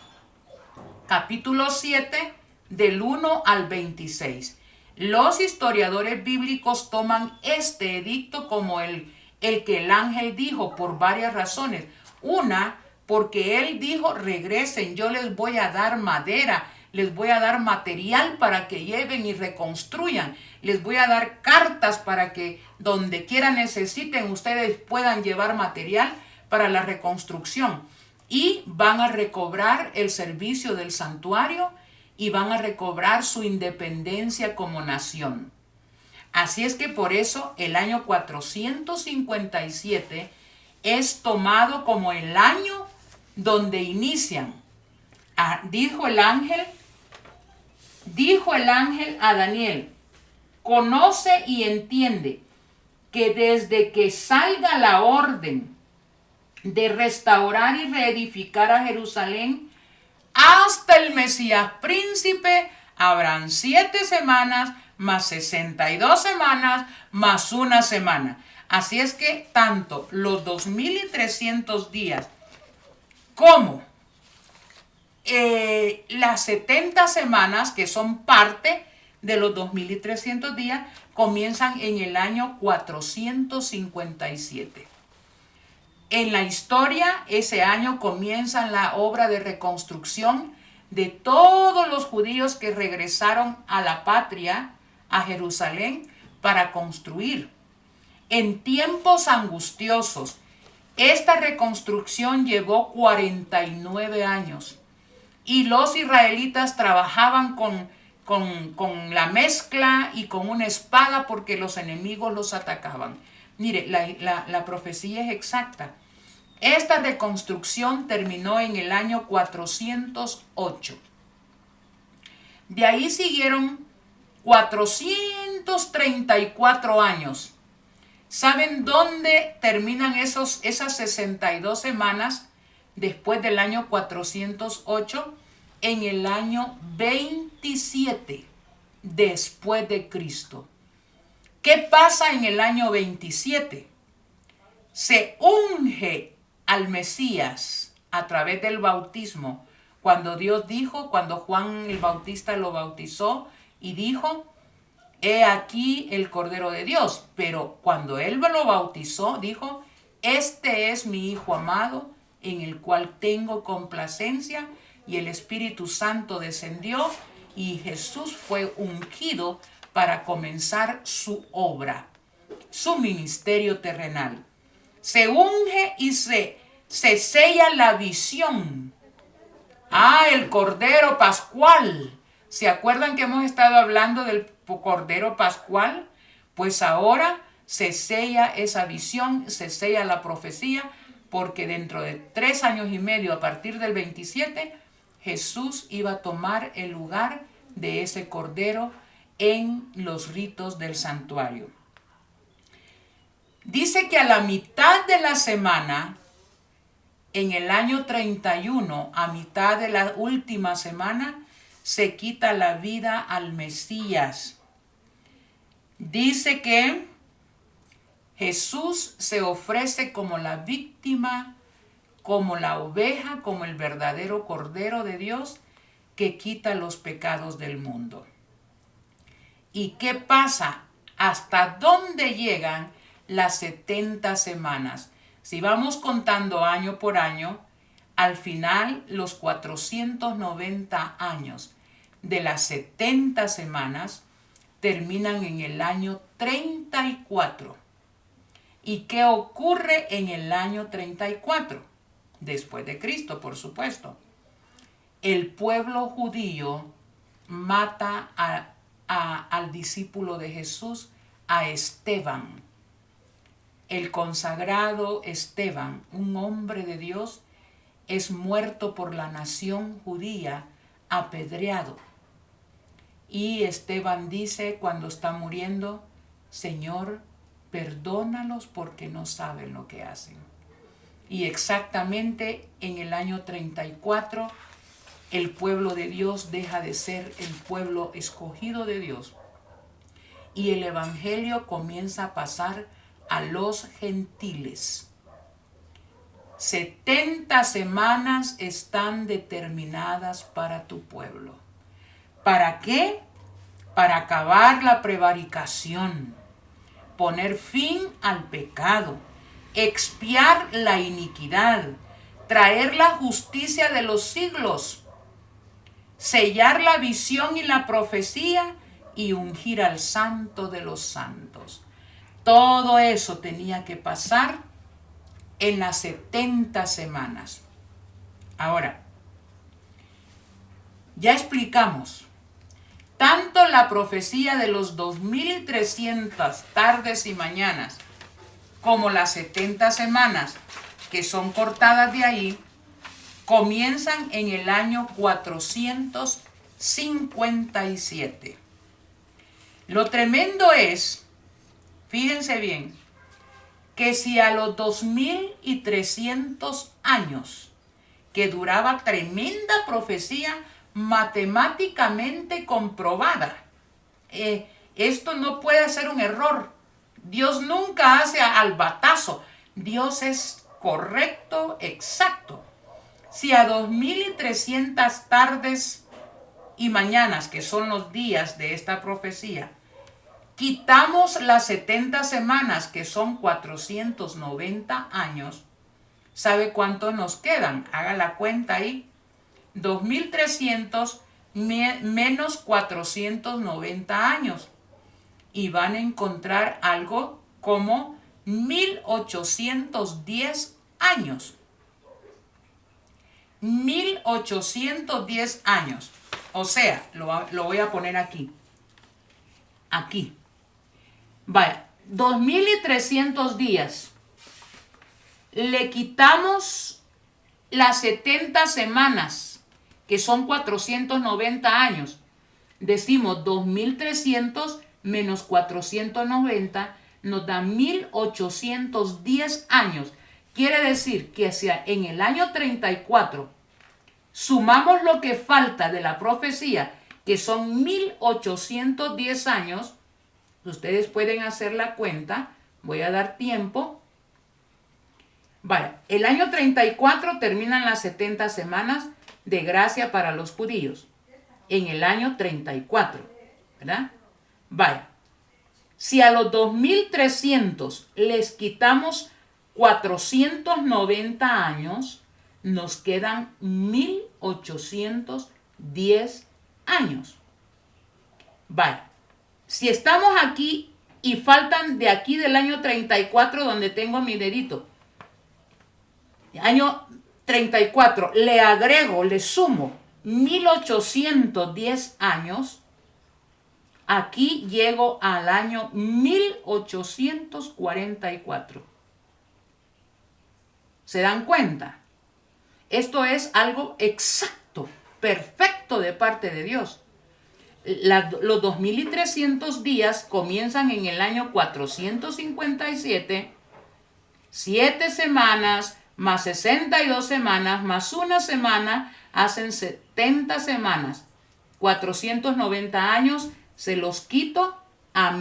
capítulo 7, del 1 al 26. Los historiadores bíblicos toman este edicto como el que el ángel dijo por varias razones. Una, porque él dijo, regresen, yo les voy a dar madera, les voy a dar material para que lleven y reconstruyan. Les voy a dar cartas para que donde quiera necesiten, ustedes puedan llevar material para la reconstrucción. Y van a recobrar el servicio del santuario y van a recobrar su independencia como nación. Así es que por eso el año 457 es tomado como el año donde inician. Dijo el ángel a Daniel, conoce y entiende que desde que salga la orden de restaurar y reedificar a Jerusalén, hasta el Mesías príncipe, habrán 7 semanas, más 62 semanas, más 1 semana. Así es que tanto los 2300 días como las 70 semanas, que son parte de los 2300 días, comienzan en el año 457. En la historia, ese año comienza la obra de reconstrucción de todos los judíos que regresaron a la patria, a Jerusalén, para construir. En tiempos angustiosos, esta reconstrucción llevó 49 años y los israelitas trabajaban con la mezcla y con una espada porque los enemigos los atacaban. Mire, la profecía es exacta. Esta reconstrucción terminó en el año 408. De ahí siguieron 434 años. ¿Saben dónde terminan esas 62 semanas después del año 408? En el año 27 después de Cristo. ¿Qué pasa en el año 27? Se unge al Mesías a través del bautismo. Cuando Dios dijo, cuando Juan el Bautista lo bautizó y dijo, he aquí el Cordero de Dios. Pero cuando él lo bautizó, dijo, este es mi Hijo amado, en el cual tengo complacencia, y el Espíritu Santo descendió, y Jesús fue ungido para comenzar su obra, su ministerio terrenal. Se unge y se sella la visión. El Cordero Pascual. ¿Se acuerdan que hemos estado hablando del Cordero Pascual? Pues ahora se sella esa visión, se sella la profecía, porque dentro de 3 años y medio, a partir del 27, Jesús iba a tomar el lugar de ese Cordero en los ritos del santuario. Dice que a la mitad de la semana, en el año 31, a mitad de la última semana, se quita la vida al Mesías. Dice que Jesús se ofrece como la víctima, como la oveja, como el verdadero Cordero de Dios que quita los pecados del mundo. ¿Y qué pasa? ¿Hasta dónde llegan las 70 semanas? Si vamos contando año por año, al final los 490 años de las 70 semanas terminan en el año 34. ¿Y qué ocurre en el año 34? Después de Cristo, por supuesto. El pueblo judío mata al discípulo de Jesús, a Esteban. El consagrado Esteban, un hombre de Dios, es muerto por la nación judía, apedreado. Y Esteban dice cuando está muriendo, Señor, perdónalos porque no saben lo que hacen. Y exactamente en el año 34, el pueblo de Dios deja de ser el pueblo escogido de Dios. Y el evangelio comienza a pasar a los gentiles. 70 semanas están determinadas para tu pueblo. ¿Para qué? Para acabar la prevaricación, poner fin al pecado, expiar la iniquidad, traer la justicia de los siglos, sellar la visión y la profecía y ungir al santo de los santos. Todo eso tenía que pasar en las 70 semanas. Ahora, ya explicamos tanto la profecía de los 2300 tardes y mañanas como las 70 semanas que son cortadas de ahí, comienzan en el año 457. Lo tremendo es, fíjense bien, que si a los 2300 años que duraba tremenda profecía matemáticamente comprobada, esto no puede ser un error. Dios nunca hace al batazo. Dios es correcto, exacto. Si a 2300 tardes y mañanas, que son los días de esta profecía, quitamos las 70 semanas, que son 490 años, ¿sabe cuánto nos quedan? Haga la cuenta ahí. 2300 menos 490 años. Y van a encontrar algo como 1810 años. 1810 años. O sea, lo voy a poner aquí. Aquí. Vaya, 2300 días. le quitamos las 70 semanas, que son 490 años. Decimos 2300 menos 490 nos da 1810 años. Quiere decir que si en el año 34 sumamos lo que falta de la profecía, que son 1810 años, ustedes pueden hacer la cuenta, voy a dar tiempo. Vale, el año 34 terminan las 70 semanas de gracia para los judíos. En el año 34, ¿verdad? Vaya, si a los 2300 les quitamos 490 años, nos quedan 1810 años. Vaya, si estamos aquí y faltan de aquí del año 34, donde tengo mi dedito, año 34, le agrego, le sumo 1810 años, aquí llego al año 1844. ¿Se dan cuenta? Esto es algo exacto, perfecto de parte de Dios. Los 2300 días comienzan en el año 457, 7 semanas, más 62 semanas, más una semana, hacen 70 semanas. 490 años, se los quito a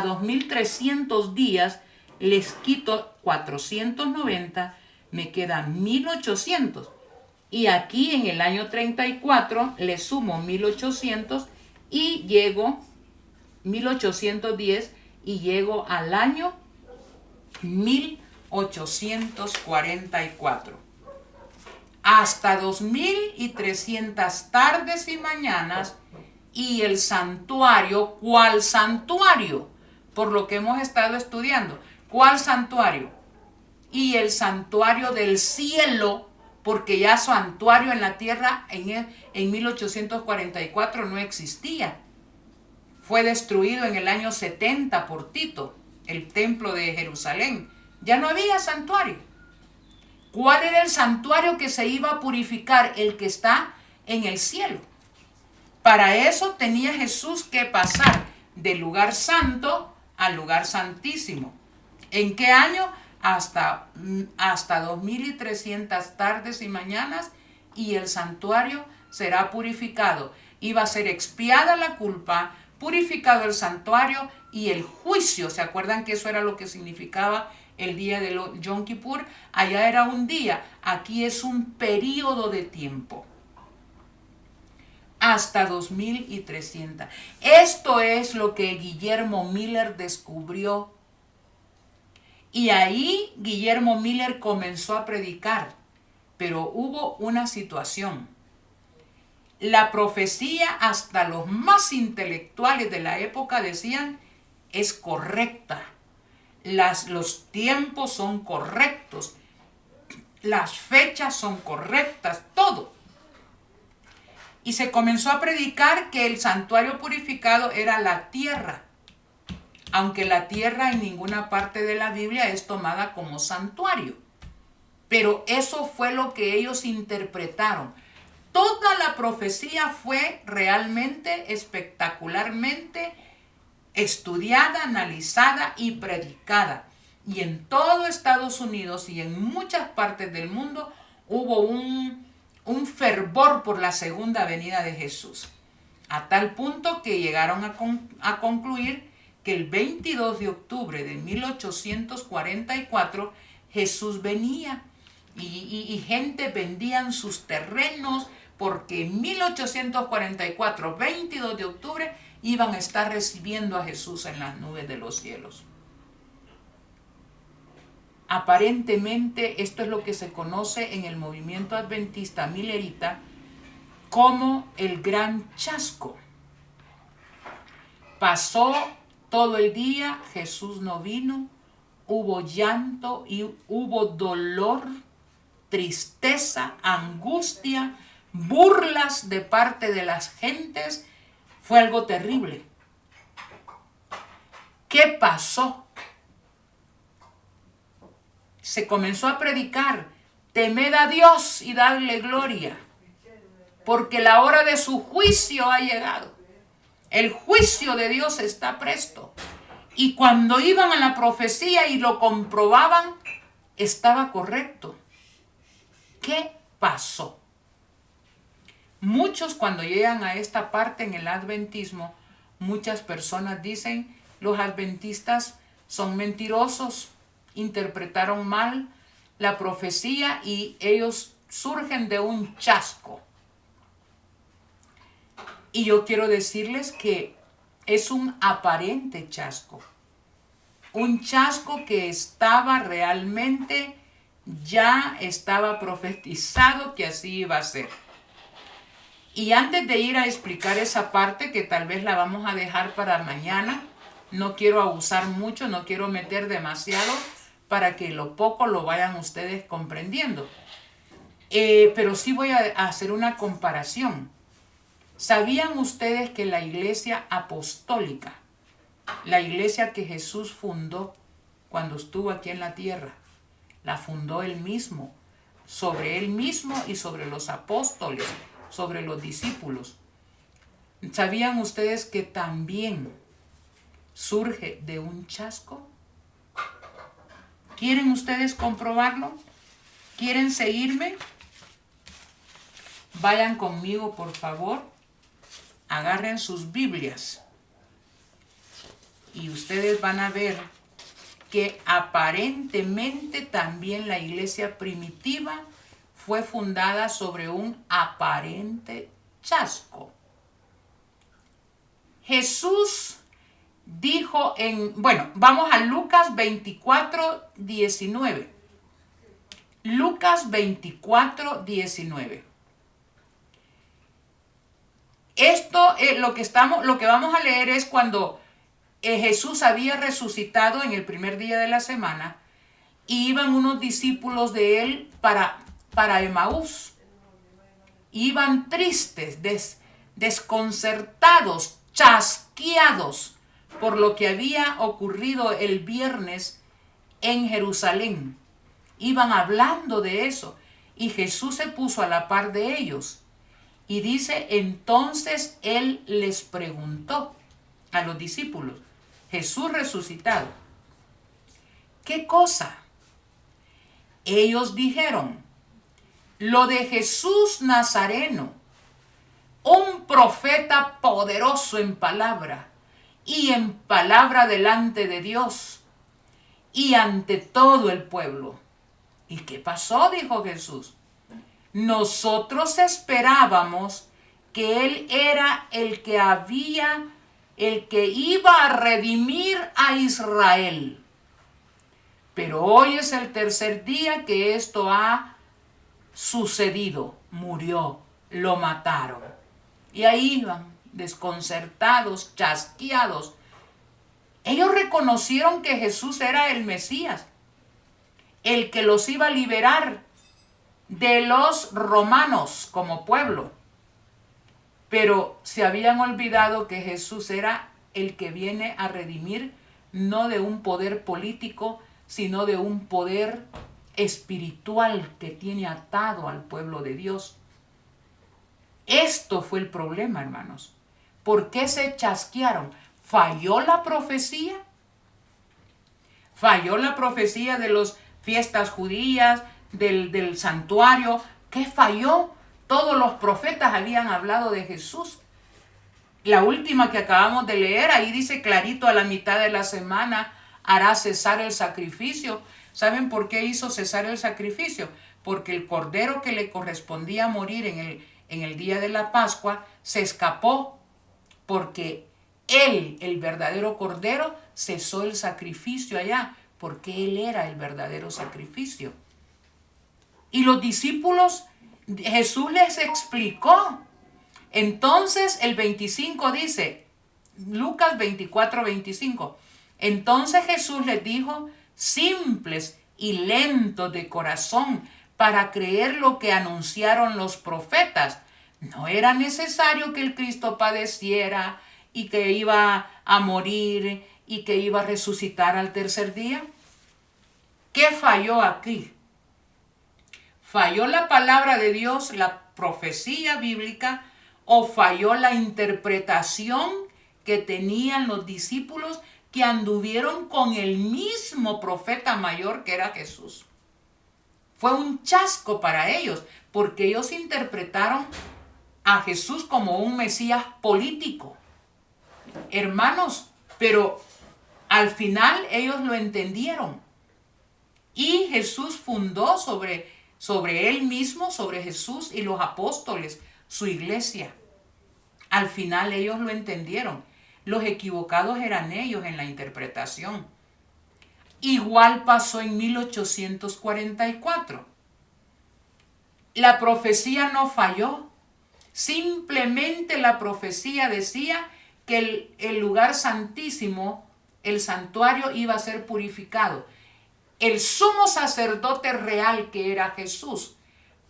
2300 días, les quito 490, me quedan 1800. Y aquí en el año 34 le sumo 1800 y llego 1810 y llego al año 1844. Hasta 2300 tardes y mañanas, y el santuario, ¿cuál santuario? Por lo que hemos estado estudiando, ¿cuál santuario? Y el santuario del cielo, porque ya santuario en la tierra en 1844 no existía. Fue destruido en el año 70 por Tito, el templo de Jerusalén. Ya no había santuario. ¿Cuál era el santuario que se iba a purificar? El que está en el cielo. Para eso tenía Jesús que pasar del lugar santo al lugar santísimo. ¿En qué año? Hasta 2300 tardes y mañanas, y el santuario será purificado. Iba a ser expiada la culpa, purificado el santuario, y el juicio. ¿Se acuerdan que eso era lo que significaba el día de Yom Kippur? Allá era un día, aquí es un periodo de tiempo. Hasta 2300. Esto es lo que Guillermo Miller descubrió. Y ahí Guillermo Miller comenzó a predicar. Pero hubo una situación. La profecía, hasta los más intelectuales de la época decían, es correcta. Los tiempos son correctos. Las fechas son correctas, todo. Y se comenzó a predicar que el santuario purificado era la tierra, aunque la tierra en ninguna parte de la Biblia es tomada como santuario. Pero eso fue lo que ellos interpretaron. Toda la profecía fue realmente espectacularmente estudiada, analizada y predicada. Y en todo Estados Unidos y en muchas partes del mundo hubo un fervor por la segunda venida de Jesús, a tal punto que llegaron a concluir que el 22 de octubre de 1844 Jesús venía, y gente vendían sus terrenos porque en 1844, 22 de octubre, iban a estar recibiendo a Jesús en las nubes de los cielos. Aparentemente esto es lo que se conoce en el movimiento adventista millerita como el gran chasco. Pasó todo el día, Jesús no vino, hubo llanto y hubo dolor, tristeza, angustia, burlas de parte de las gentes. Fue algo terrible. ¿Qué pasó? Se comenzó a predicar: temed a Dios y dadle gloria, porque la hora de su juicio ha llegado. El juicio de Dios está presto. Y cuando iban a la profecía y lo comprobaban, estaba correcto. ¿Qué pasó? Muchos, cuando llegan a esta parte en el adventismo, muchas personas dicen: los adventistas son mentirosos, interpretaron mal la profecía y ellos surgen de un chasco. Y yo quiero decirles que es un aparente chasco. Un chasco que estaba realmente, ya estaba profetizado que así iba a ser. Y antes de ir a explicar esa parte, que tal vez la vamos a dejar para mañana, no quiero abusar mucho, no quiero meter demasiado para que lo poco lo vayan ustedes comprendiendo. Pero sí voy a hacer una comparación. ¿Sabían ustedes que la iglesia apostólica, la iglesia que Jesús fundó cuando estuvo aquí en la tierra, la fundó él mismo, sobre él mismo y sobre los apóstoles, sobre los discípulos? ¿Sabían ustedes que también surge de un chasco? ¿Quieren ustedes comprobarlo? ¿Quieren seguirme? Vayan conmigo, por favor. Agarren sus Biblias y ustedes van a ver que aparentemente también la iglesia primitiva fue fundada sobre un aparente chasco. Jesús dijo vamos a Lucas 24:19. Lucas 24:19. Esto lo que vamos a leer es cuando Jesús había resucitado en el primer día de la semana y iban unos discípulos de él para Emaús. Iban tristes, desconcertados, chasqueados por lo que había ocurrido el viernes en Jerusalén. Iban hablando de eso y Jesús se puso a la par de ellos. Y dice, entonces él les preguntó a los discípulos, Jesús resucitado, ¿qué cosa? Ellos dijeron, lo de Jesús Nazareno, un profeta poderoso en palabra y en palabra delante de Dios y ante todo el pueblo. ¿Y qué pasó? Dijo Jesús. Nosotros esperábamos que él era el que iba a redimir a Israel. Pero hoy es el tercer día que esto ha sucedido. Murió, lo mataron. Y ahí iban, desconcertados, chasqueados. Ellos reconocieron que Jesús era el Mesías, el que los iba a liberar de los romanos como pueblo. Pero se habían olvidado que Jesús era el que viene a redimir, no de un poder político, sino de un poder espiritual que tiene atado al pueblo de Dios. Esto fue el problema, hermanos. ¿Por qué se chasquearon? ¿Falló la profecía? ¿Falló la profecía de las fiestas judías, del santuario? ¿Qué falló? Todos los profetas habían hablado de Jesús. La última que acabamos de leer, ahí dice clarito, a la mitad de la semana hará cesar el sacrificio. ¿Saben por qué hizo cesar el sacrificio? Porque el cordero que le correspondía morir en el día de la Pascua se escapó, porque él, el verdadero cordero, cesó el sacrificio allá, porque él era el verdadero sacrificio. Y los discípulos, Jesús les explicó. Entonces el 25 dice, Lucas 24:25. Entonces Jesús les dijo, simples y lentos de corazón para creer lo que anunciaron los profetas. No era necesario que el Cristo padeciera y que iba a morir y que iba a resucitar al tercer día. ¿Qué falló aquí? ¿Falló la palabra de Dios, la profecía bíblica, o falló la interpretación que tenían los discípulos que anduvieron con el mismo profeta mayor que era Jesús? Fue un chasco para ellos, porque ellos interpretaron a Jesús como un Mesías político. Hermanos, pero al final ellos lo entendieron. Y Jesús fundó sobre él mismo, sobre Jesús y los apóstoles, su iglesia. Al final ellos lo entendieron. Los equivocados eran ellos en la interpretación. Igual pasó en 1844. La profecía no falló. Simplemente la profecía decía que el lugar santísimo, el santuario, iba a ser purificado. El sumo sacerdote real, que era Jesús,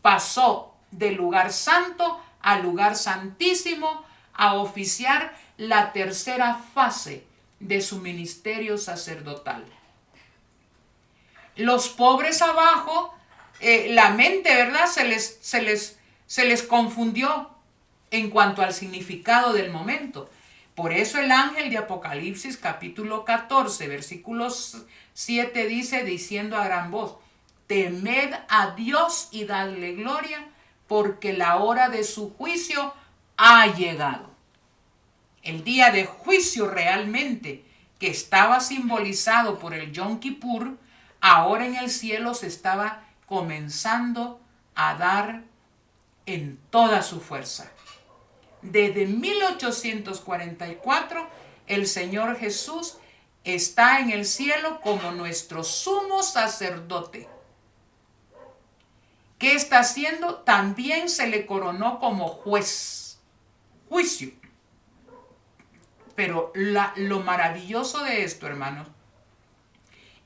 pasó del lugar santo al lugar santísimo a oficiar la tercera fase de su ministerio sacerdotal. Los pobres abajo, la mente, ¿verdad? Se les confundió en cuanto al significado del momento. Por eso el ángel de Apocalipsis capítulo 14, versículos 7 dice, diciendo a gran voz: temed a Dios y dadle gloria, porque la hora de su juicio ha llegado. El día de juicio realmente, que estaba simbolizado por el Yom Kippur, ahora en el cielo se estaba comenzando a dar en toda su fuerza. Desde 1844, el Señor Jesús está en el cielo como nuestro sumo sacerdote. ¿Qué está haciendo? También se le coronó como juez. Juicio. Pero lo maravilloso de esto, hermanos,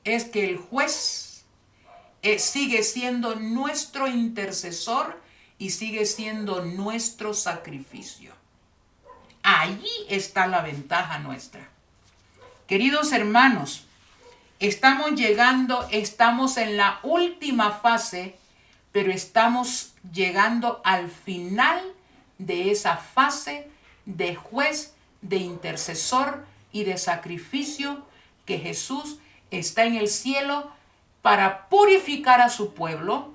es que el juez sigue siendo nuestro intercesor y sigue siendo nuestro sacrificio. Allí está la ventaja nuestra. Queridos hermanos, estamos en la última fase, pero estamos llegando al final de esa fase de juez, de intercesor y de sacrificio, que Jesús está en el cielo para purificar a su pueblo,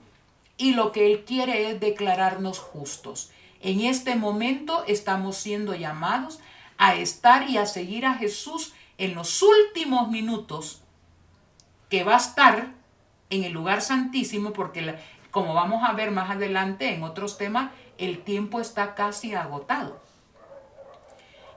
y lo que Él quiere es declararnos justos. En este momento estamos siendo llamados a estar y a seguir a Jesús en los últimos minutos, que va a estar en el lugar santísimo, porque como vamos a ver más adelante en otros temas, el tiempo está casi agotado.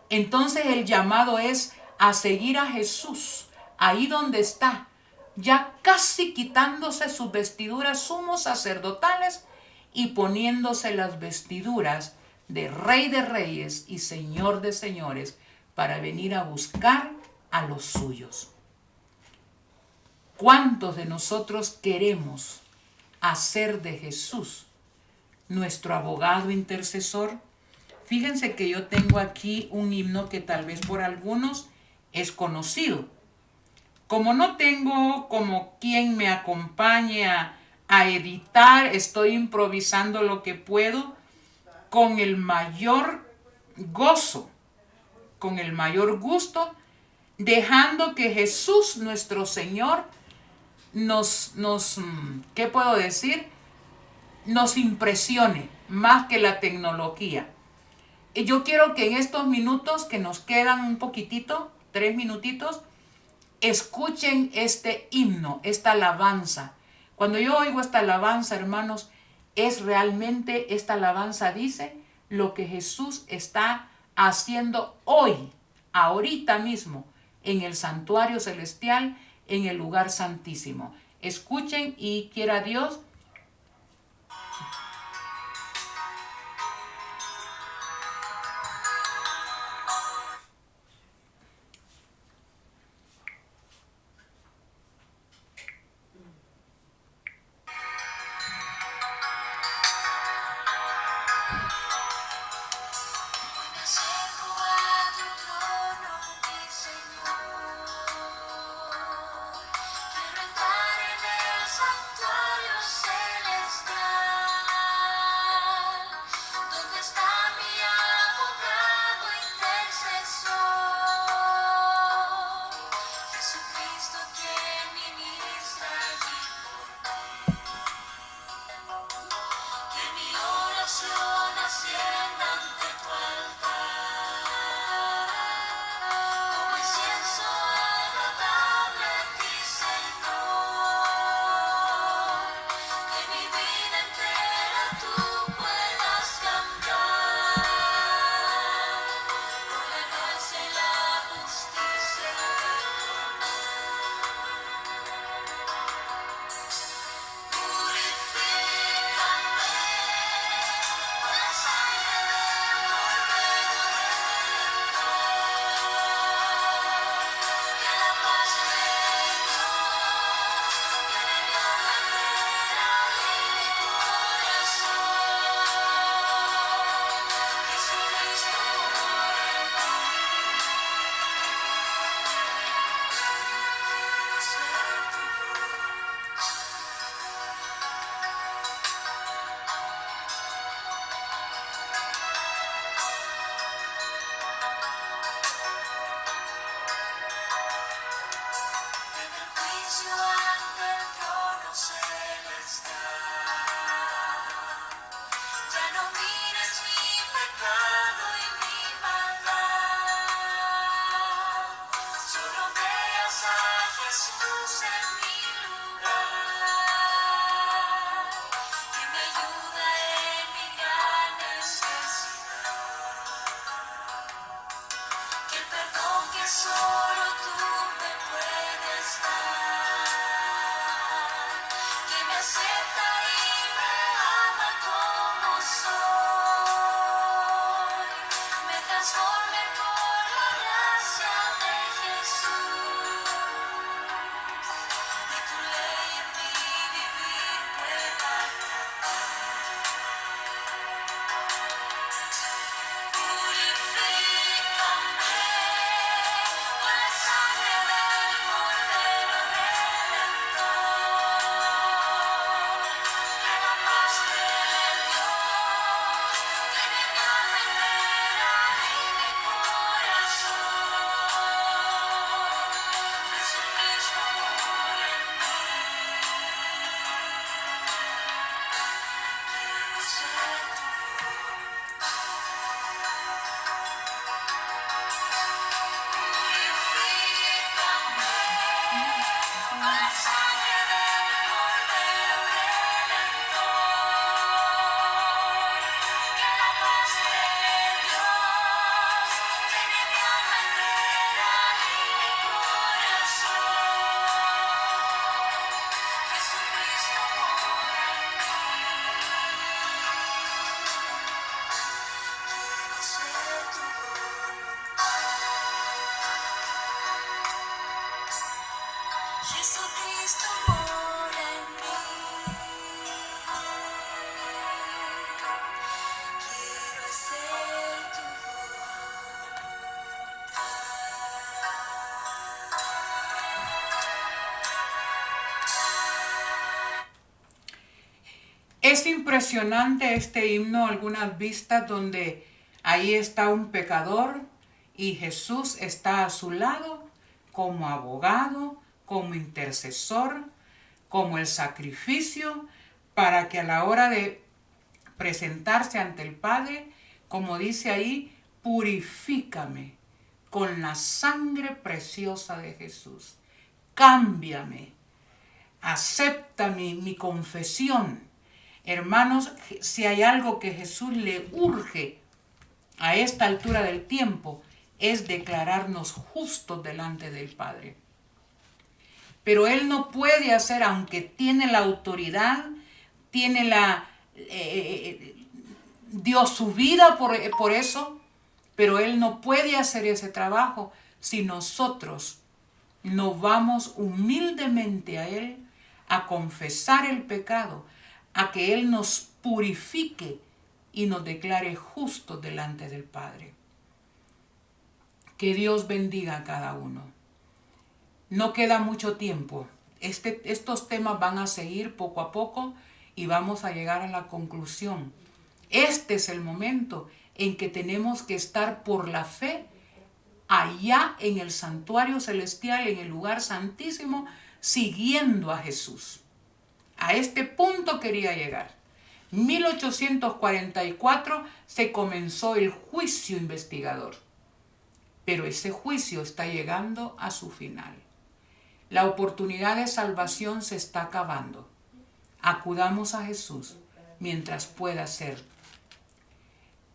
Entonces el llamado es a seguir a Jesús ahí donde está, ya casi quitándose sus vestiduras sumos sacerdotales y poniéndose las vestiduras de Rey de Reyes y Señor de Señores, para venir a buscar a los suyos. ¿Cuántos de nosotros queremos hacer de Jesús nuestro abogado intercesor? Fíjense que yo tengo aquí un himno que tal vez por algunos es conocido. Como no tengo como quien me acompañe a editar, estoy improvisando lo que puedo con el mayor gozo, con el mayor gusto, dejando que Jesús nuestro Señor ¿qué puedo decir? Nos impresione más que la tecnología. Y yo quiero que en estos minutos que nos quedan un poquitito, 3 minutitos, escuchen este himno, esta alabanza. Cuando yo oigo esta alabanza, hermanos, es realmente, esta alabanza dice lo que Jesús está haciendo hoy, ahorita mismo, en el santuario celestial, en el lugar santísimo. Escuchen y quiera Dios
Acerco a tu trono, mi Señor.
Es impresionante este himno, algunas vistas donde ahí está un pecador y Jesús está a su lado como abogado, como intercesor, como el sacrificio, para que a la hora de presentarse ante el Padre, como dice ahí, purifícame con la sangre preciosa de Jesús. Cámbiame, acepta mi confesión. Hermanos, si hay algo que Jesús le urge a esta altura del tiempo, es declararnos justos delante del Padre. Pero Él no puede hacer, aunque tiene la autoridad, tiene dio su vida por eso, pero Él no puede hacer ese trabajo si nosotros no vamos humildemente a Él a confesar el pecado, a que Él nos purifique y nos declare justos delante del Padre. Que Dios bendiga a cada uno. No queda mucho tiempo. Estos temas van a seguir poco a poco y vamos a llegar a la conclusión. Este es el momento en que tenemos que estar por la fe allá en el santuario celestial, en el lugar santísimo, siguiendo a Jesús. A este punto quería llegar. 1844 se comenzó el juicio investigador, pero ese juicio está llegando a su final. La oportunidad de salvación se está acabando. Acudamos a Jesús mientras pueda ser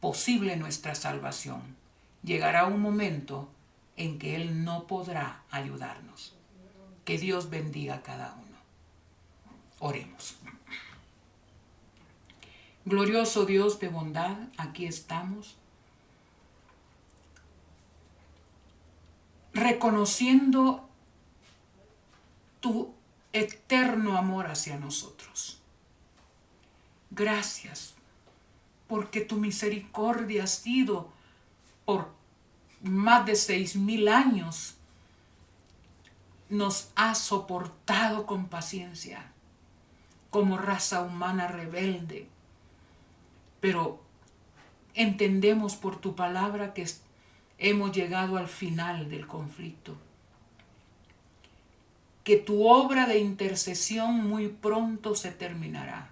posible nuestra salvación. Llegará un momento en que Él no podrá ayudarnos. Que Dios bendiga a cada uno. Oremos. Glorioso Dios de bondad, aquí estamos, reconociendo tu eterno amor hacia nosotros. Gracias, porque tu misericordia ha sido por más de 6,000 años, nos ha soportado con paciencia, como raza humana rebelde. Pero entendemos por tu palabra que hemos llegado al final del conflicto. que tu obra de intercesión muy pronto se terminará,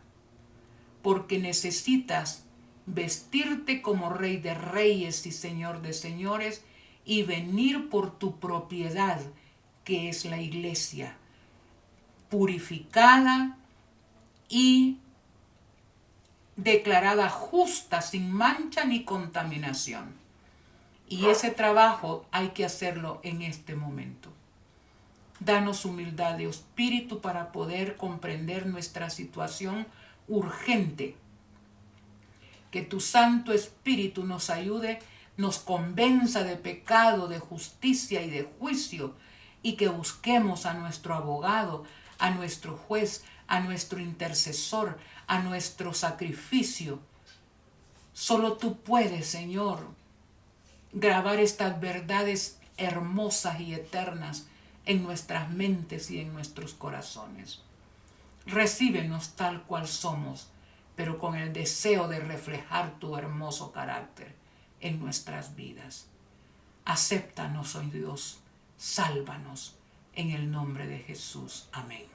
porque necesitas vestirte como Rey de Reyes y Señor de Señores y venir por tu propiedad, que es la iglesia, purificada y declarada justa, sin mancha ni contaminación. Y ese trabajo hay que hacerlo en este momento. Danos humildad de espíritu para poder comprender nuestra situación urgente. Que tu Santo Espíritu nos ayude, nos convenza de pecado, de justicia y de juicio, y que busquemos a nuestro abogado, a nuestro juez, a nuestro intercesor, a nuestro sacrificio. Solo tú puedes, Señor, grabar estas verdades hermosas y eternas en nuestras mentes y en nuestros corazones. Recíbenos tal cual somos, pero con el deseo de reflejar tu hermoso carácter en nuestras vidas. Acéptanos, oh Dios, sálvanos en el nombre de Jesús. Amén.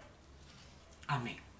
Amén.